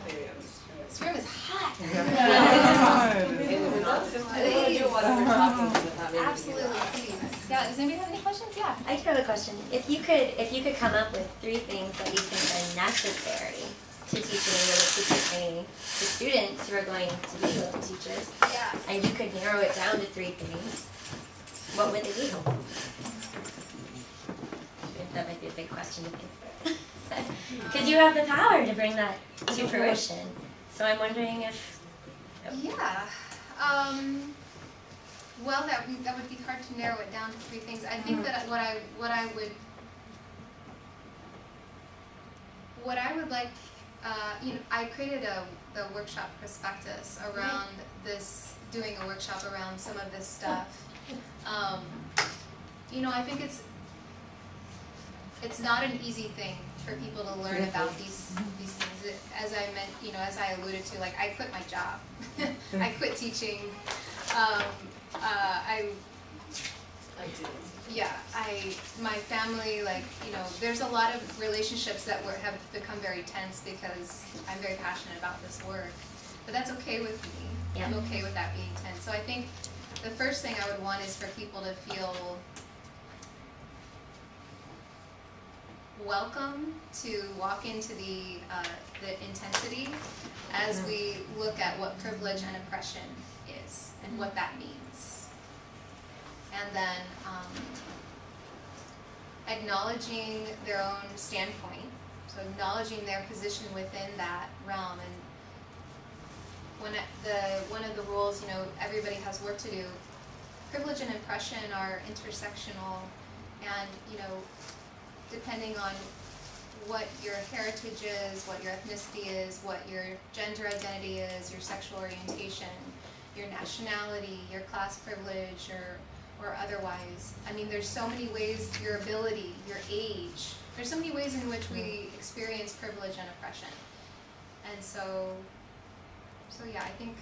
Maybe I was This room is hot. It was not. I didn't want to do what we were talking about. Absolutely, please. Yeah, does anybody have any questions? Yeah. I do have a question. If you could come up with 3 things that you think are necessary to teaching yoga teacher training to students who are going to be yoga teachers, Yeah. and you could narrow it down to 3 things, what would they be? That might be a big question to think about. Because you have the power to bring that to fruition. So I'm wondering if. Yeah. Well, that would be hard to narrow it down to 3 things. I think that what I would like, I created the workshop prospectus around this, doing a workshop around some of this stuff. I think it's not an easy thing for people to learn about these things. As I meant, as I alluded to, like, I quit my job. I quit teaching. I did. Yeah, my family, like, there's a lot of relationships that have become very tense because I'm very passionate about this work. But that's okay with me. Yeah. I'm okay with that being tense. So I think the first thing I would want is for people to feel welcome to walk into the intensity as we look at what privilege and oppression is and what that means. And then acknowledging their own standpoint, so acknowledging their position within that realm. And one of the rules, everybody has work to do. Privilege and oppression are intersectional, and depending on what your heritage is, what your ethnicity is, what your gender identity is, your sexual orientation, your nationality, your class privilege, or otherwise. I mean, there's so many ways, your ability, your age, there's so many ways in which we experience privilege and oppression. And so yeah, I think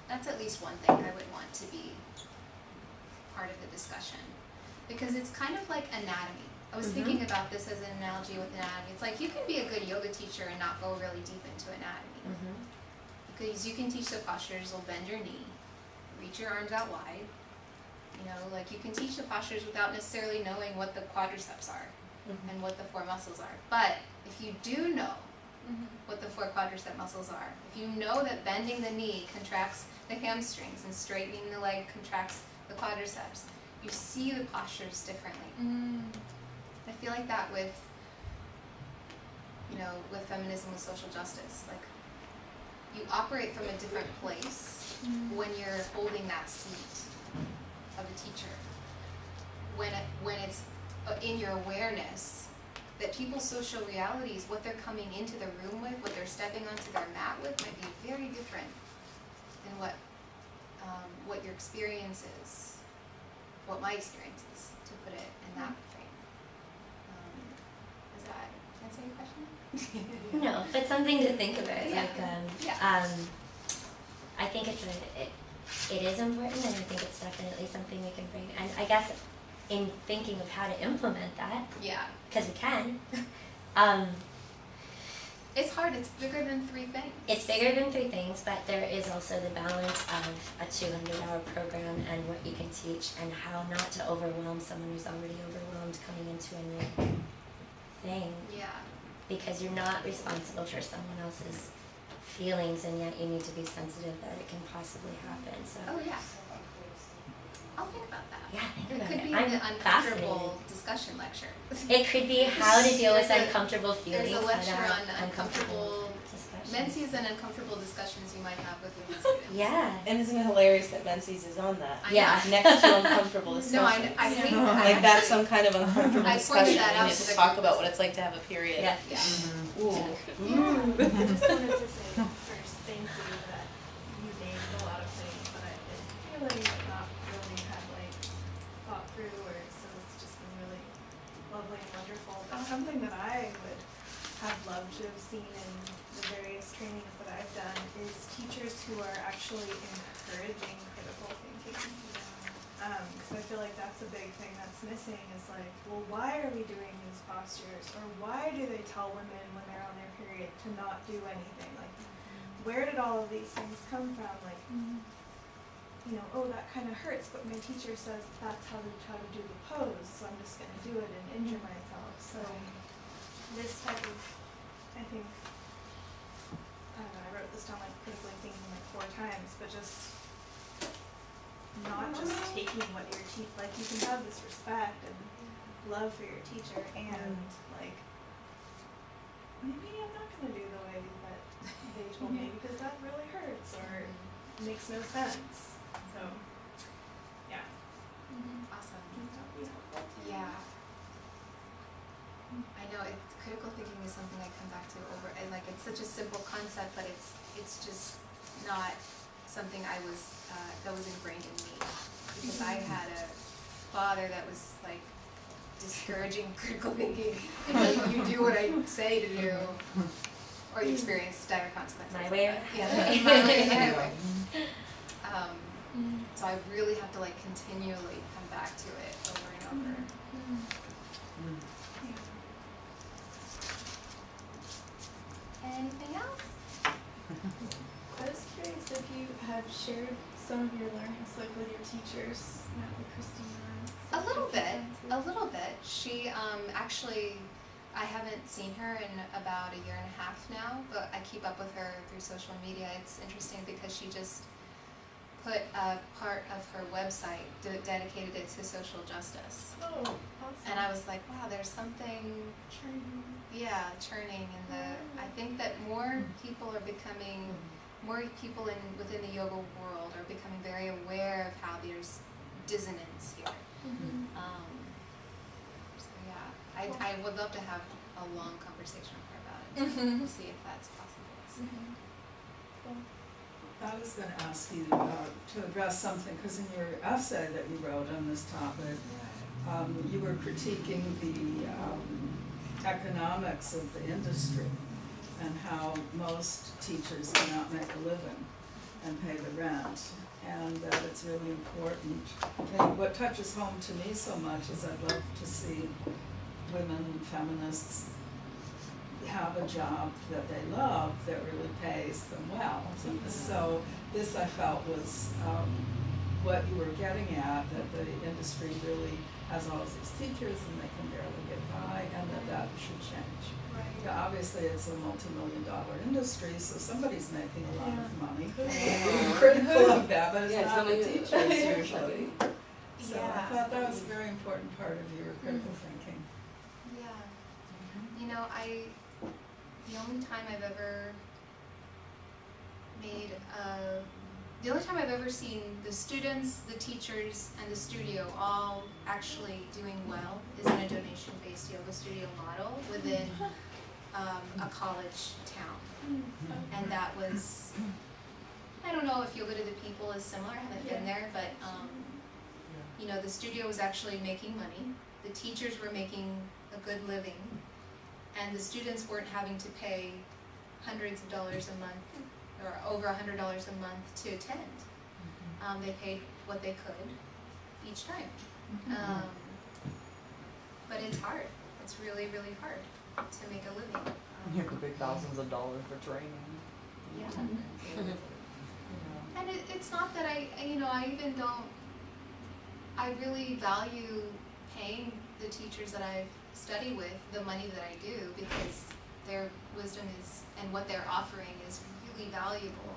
that's at least one thing I would want to be part of the discussion. Because it's kind of like anatomy. I was thinking about this as an analogy with anatomy. It's like you can be a good yoga teacher and not go really deep into anatomy. Because you can teach the postures, you'll bend your knee, reach your arms out wide. Like you can teach the postures without necessarily knowing what the quadriceps are and what the 4 muscles are. But if you do know what the 4 quadricep muscles are, if you know that bending the knee contracts the hamstrings and straightening the leg contracts the quadriceps, you see the postures differently. I feel like that with feminism, with social justice. Like, you operate from a different place when you're holding that seat of a teacher. When it's in your awareness that people's social realities, what they're coming into the room with, what they're stepping onto their mat with, might be very different than what your experience is, what my experience is, to put it in that frame. Does that answer your question? No, but something to think about. Yeah. Like, I think it is important, and I think it's definitely something we can bring. And I guess in thinking of how to implement that, because we can. It's hard. It's bigger than 3 things. It's bigger than 3 things, but there is also the balance of a 200-hour program and what you can teach, and how not to overwhelm someone who's already overwhelmed coming into a new thing. Yeah. because you're not responsible for someone else's feelings, and yet you need to be sensitive that it can possibly happen. So Oh yeah. I'll think about that. yeah, think It about could it. be I'm an uncomfortable fascinated. discussion lecture. It could be how to deal with There's a- uncomfortable feelings. There's a lecture that are on uncomfortable discussions. menses and uncomfortable discussions you might have with women students. Yeah. And isn't it hilarious that Menzies is on that? I Yeah. know. Next to uncomfortable No, discussions. I think Like that's some kind of uncomfortable I discussion. pointed that We out need to to the talk group. about what it's like to have a period. Yeah. Yeah. Ooh. I just wanted to say first, thank you that you named a lot of things that I've been feeling but not really had like thought through, or so it's just been really lovely and wonderful. But something that I would have loved to have seen in the various trainings that I've done is teachers who are actually encouraging critical thinking. Because I feel like that's a big thing that's missing is like, well, why are we doing these postures? Or why do they tell women when they're on their period to not do anything? Like, where did all of these things come from? Like, you know, oh, that kind of hurts, but my teacher says that's how to do the pose, so I'm just going to do it and injure myself. So this type of, I think, I don't know, I wrote this down like critically thinking like 4 times, but just not just taking what your teacher, like you can have this respect and love for your teacher and like, maybe I'm not going to do the way that they told me because that really hurts or makes no sense. So, yeah. Awesome. That would be helpful. Yeah. I know critical thinking is something I come back to over, and like it's such a simple concept, but it's just not something I was that was ingrained in me, because I had a father that was like discouraging critical thinking, and like you do what I say to do, or you experience dire consequences. My way or yeah, highway. my way or highway. So I really have to like continually come back to it over and over. Anything else? I was curious if you have shared some of your learnings like with your teachers, not with Christina. A little bit. She actually, I haven't seen her in about 1.5 years now, but I keep up with her through social media. It's interesting because she just put a part of her website, dedicated it to social justice. Oh, awesome. And I was like, wow, there's something churning in the, I think that more people are becoming, more people within the yoga world are becoming very aware of how there's dissonance here. So yeah, I would love to have a long conversation with her about it. We'll see if that's possible. So. I was going to ask you to address something, because in your essay that you wrote on this topic, you were critiquing the economics of the industry and how most teachers cannot make a living and pay the rent, and that it's really important. And what touches home to me so much is I'd love to see women feminists have a job that they love that really pays them well. So this, I felt, was what you were getting at, that the industry really has all of these teachers and they can barely get by, and that should change. Right. Yeah, obviously it's a multi-million-dollar industry, so somebody's making a lot of money. We're critical of that, but it's not the teachers usually. So I thought that was a very important part of your critical thinking. Yeah. You know, the only time I've ever seen the students, the teachers, and the studio all actually doing well is in a donation-based yoga studio model within a college town. And that was, I don't know if Yoga to the People is similar, I haven't been there, but you know, the studio was actually making money, the teachers were making a good living, and the students weren't having to pay hundreds of dollars a month, or over $100 a month to attend. They paid what they could each time. But it's hard. It's really, really hard to make a living. You have to pay thousands of dollars for training. Yeah. And it's not that I even don't, I really value paying the teachers that I've studied with the money that I do, because their wisdom is, and what they're offering is really valuable.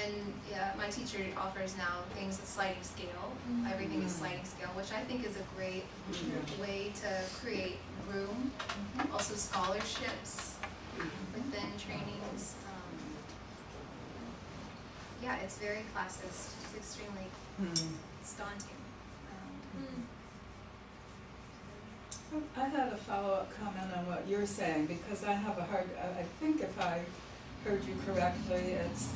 And my teacher offers now things at sliding scale. Everything is sliding scale, which I think is a great way to create room. Also scholarships within trainings. Yeah, it's very classist. It's extremely it's daunting. I had a follow-up comment on what you're saying, because I have a hard, I think if I heard you correctly, it's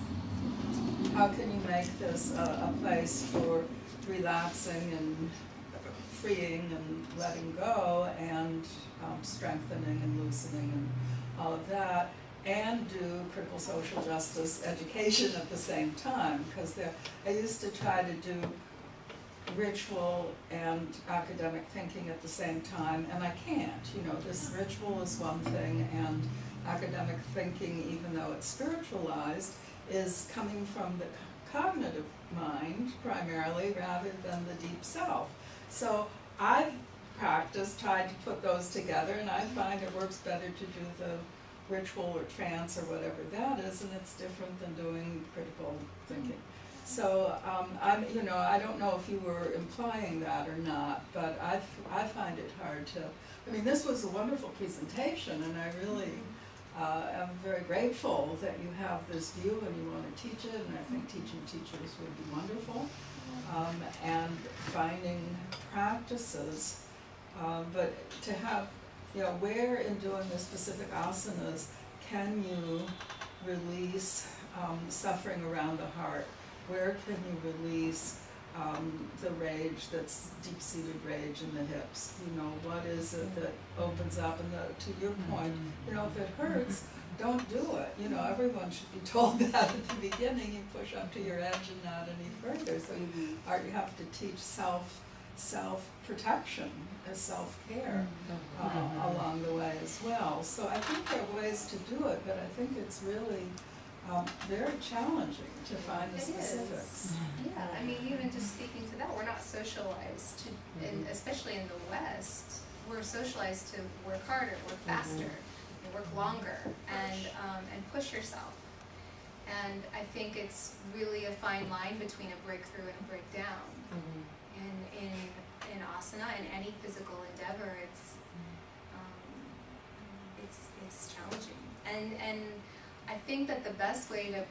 how can you make this a place for relaxing and freeing and letting go and strengthening and loosening and all of that, and do critical social justice education at the same time, because I used to try to do ritual and academic thinking at the same time, and I can't. You know, this ritual is one thing, and academic thinking, even though it's spiritualized, is coming from the cognitive mind primarily rather than the deep self. So I've practiced, tried to put those together, and I find it works better to do the ritual or trance or whatever that is, and it's different than doing critical thinking. So you know, I don't know if you were implying that or not, but I find it hard to. I mean, this was a wonderful presentation, and I really am very grateful that you have this view and you want to teach it. And I think teaching teachers would be wonderful, and finding practices. But to have, you know, where in doing the specific asanas can you release suffering around the heart? Where can you release the rage that's deep-seated rage in the hips? You know, what is it that opens up? And to your point, you know, if it hurts, don't do it. You know, everyone should be told that at the beginning. You push up to your edge and not any further. So you have to teach self-protection as self-care along the way as well. So I think there are ways to do it, but I think it's really very challenging to find the specifics. Yeah, I mean, even just speaking to that, we're not socialized to, and especially in the West, we're socialized to work harder, work faster, and work longer, and push yourself. And I think it's really a fine line between a breakthrough and a breakdown. In asana, in any physical endeavor, it's challenging. And I think that the best way to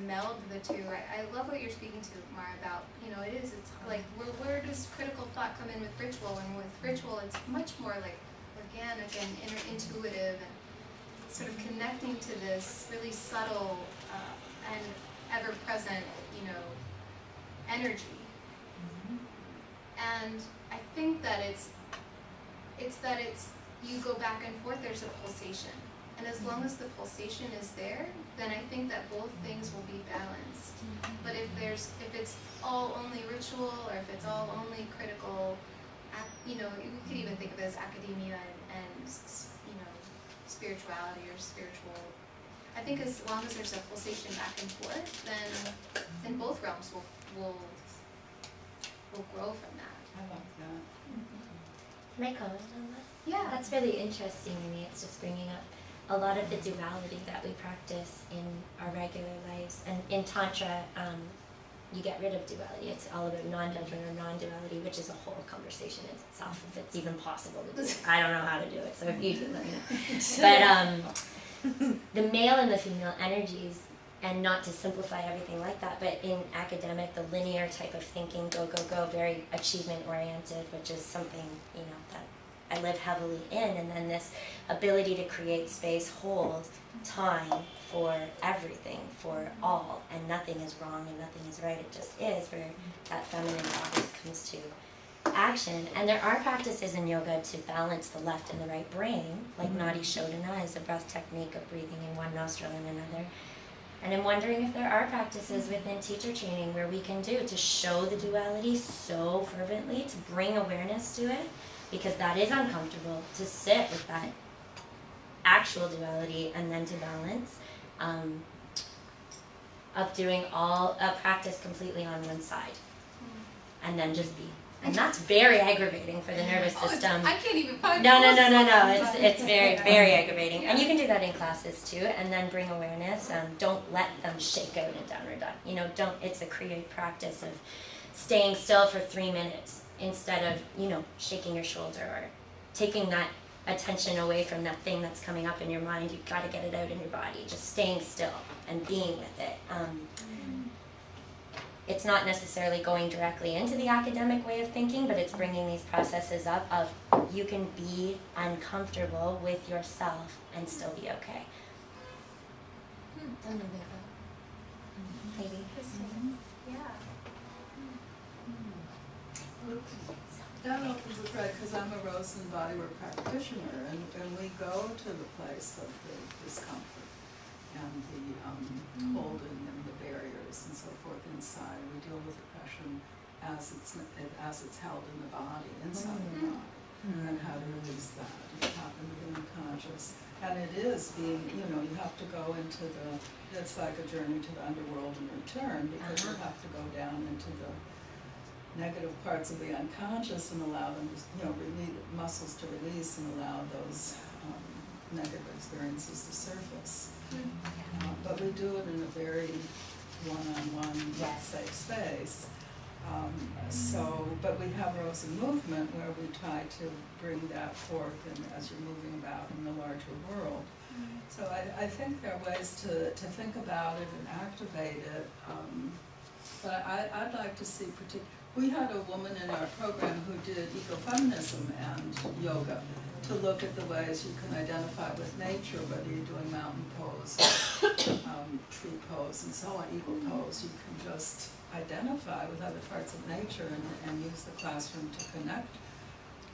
meld the two, I love what you're speaking to, Mara, about, you know, it's like, where does critical thought come in with ritual? And with ritual, it's much more like organic and intuitive, and sort of connecting to this really subtle and ever-present, you know, energy. And I think that it's you go back and forth, there's a pulsation. And as long as the pulsation is there, then I think that both things will be balanced. But if it's all only ritual, or if it's all only critical, you know, you could even think of it as academia and you know, spirituality or spiritual. I think as long as there's a pulsation back and forth, then both realms will grow from that. I like that. Can I comment on that? Yeah. That's really interesting to me. It's just bringing up a lot of the duality that we practice in our regular lives. And in Tantra, you get rid of duality. It's all about non-judgment or non-duality, which is a whole conversation in itself, if it's even possible to do it. I don't know how to do it, so if you do, let me know. But the male and the female energies, and not to simplify everything like that, but in academic, the linear type of thinking, go, go, go, very achievement-oriented, which is something, you know, that I live heavily in, and then this ability to create space, hold time for everything, for all, and nothing is wrong and nothing is right, it just is, where that feminine always comes to action. And there are practices in yoga to balance the left and the right brain, like Nadi Shodhana is a breath technique of breathing in one nostril and another. And I'm wondering if there are practices within teacher training where we can do to show the duality so fervently, to bring awareness to it, because that is uncomfortable, to sit with that actual duality and then to balance, of doing all a practice completely on one side and then just be, And that's very aggravating for the nervous system. I can't even find No. It's very, very aggravating. And you can do that in classes too, and then bring awareness. Don't let them shake out in downward dog. You know, it's a creative practice of staying still for 3 minutes instead of, you know, shaking your shoulder or taking that attention away from that thing that's coming up in your mind. You've got to get it out in your body. Just staying still and being with it. It's not necessarily going directly into the academic way of thinking, but it's bringing these processes up of you can be uncomfortable with yourself and still be okay. Maybe. Yeah. I don't know if this is right, because I'm a Rose and Bodywork practitioner, and we go to the place of the discomfort and the holding and the barriers and so forth inside. We deal with oppression as it's held in the body, inside the body, and how to release that, and how to be unconscious. And it is being, you know, you have to go into it's like a journey to the underworld and return, because you have to go down into the negative parts of the unconscious and allow them to, you know, muscles to release and allow those negative experiences to surface. But we do it in a very one-on-one, safe space. But we have Rose and Movement where we try to bring that forth as you're moving about in the larger world. So I think there are ways to think about it and activate it. But I'd like to see we had a woman in our program who did ecofeminism and yoga to look at the ways you can identify with nature, whether you're doing mountain pose, tree pose, and so on, eagle pose. You can just identify with other parts of nature and use the classroom to connect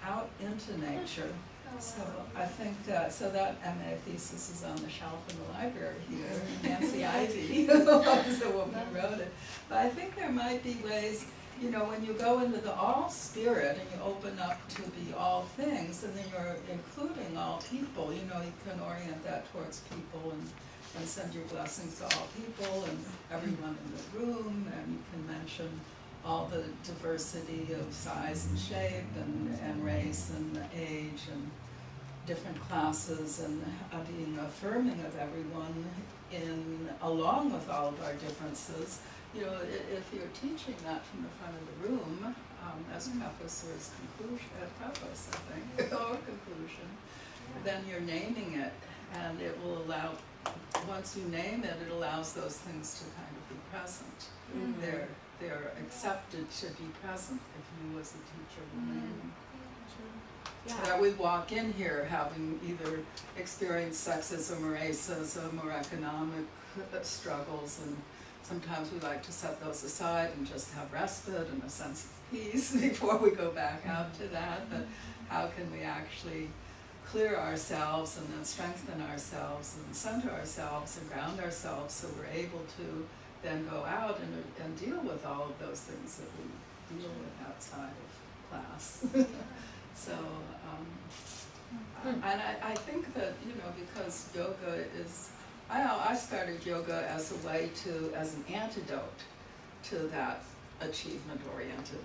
out into nature. So I think that MA thesis is on the shelf in the library here. Nancy Ivy was the woman who wrote it. But I think there might be ways, you know, when you go into the all spirit and you open up to the all things, and then you're including all people, you know, you can orient that towards people and send your blessings to all people and everyone in the room, and you can mention all the diversity of size and shape and race and age and different classes, and being affirming of everyone along with all of our differences. You know, if you're teaching that from the front of the room, as preface or as conclusion, preface, I think, or conclusion, then you're naming it, and it will allow, once you name it, it allows those things to kind of be present. They're accepted to be present if you as a teacher will name them. That we walk in here having either experienced sexism or racism or economic struggles, and sometimes we like to set those aside and just have respite and a sense of peace before we go back out to that. But how can we actually clear ourselves and then strengthen ourselves and center ourselves and ground ourselves so we're able to then go out and deal with all of those things that we deal with outside of class. So, and I think that, you know, because yoga is, I started yoga as a way as an antidote to that achievement-oriented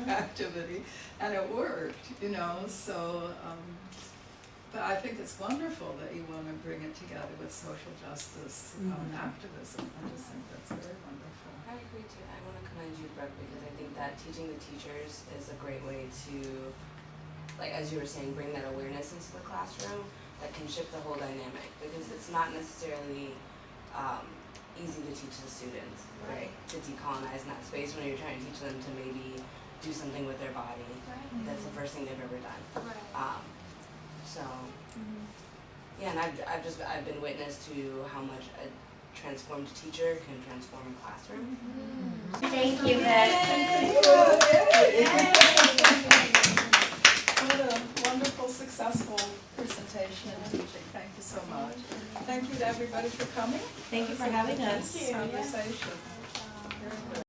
activity, and it worked, you know, so, but I think it's wonderful that you want to bring it together with social justice activism. I just think that's very wonderful. I agree too. I want to commend you, Brooke, because I think that teaching the teachers is a great way to, like as you were saying, bring that awareness into the classroom that can shift the whole dynamic, because it's not necessarily easy to teach the students, right? To decolonize in that space when you're trying to teach them to maybe do something with their body. That's the first thing they've ever done. So, yeah, and I've been witness to how much a transformed teacher can transform a classroom. Thank you, Beth. What a wonderful, successful presentation and teaching. Thank you so much. Thank you to everybody for coming. Thank you for having us. Conversation. Very good.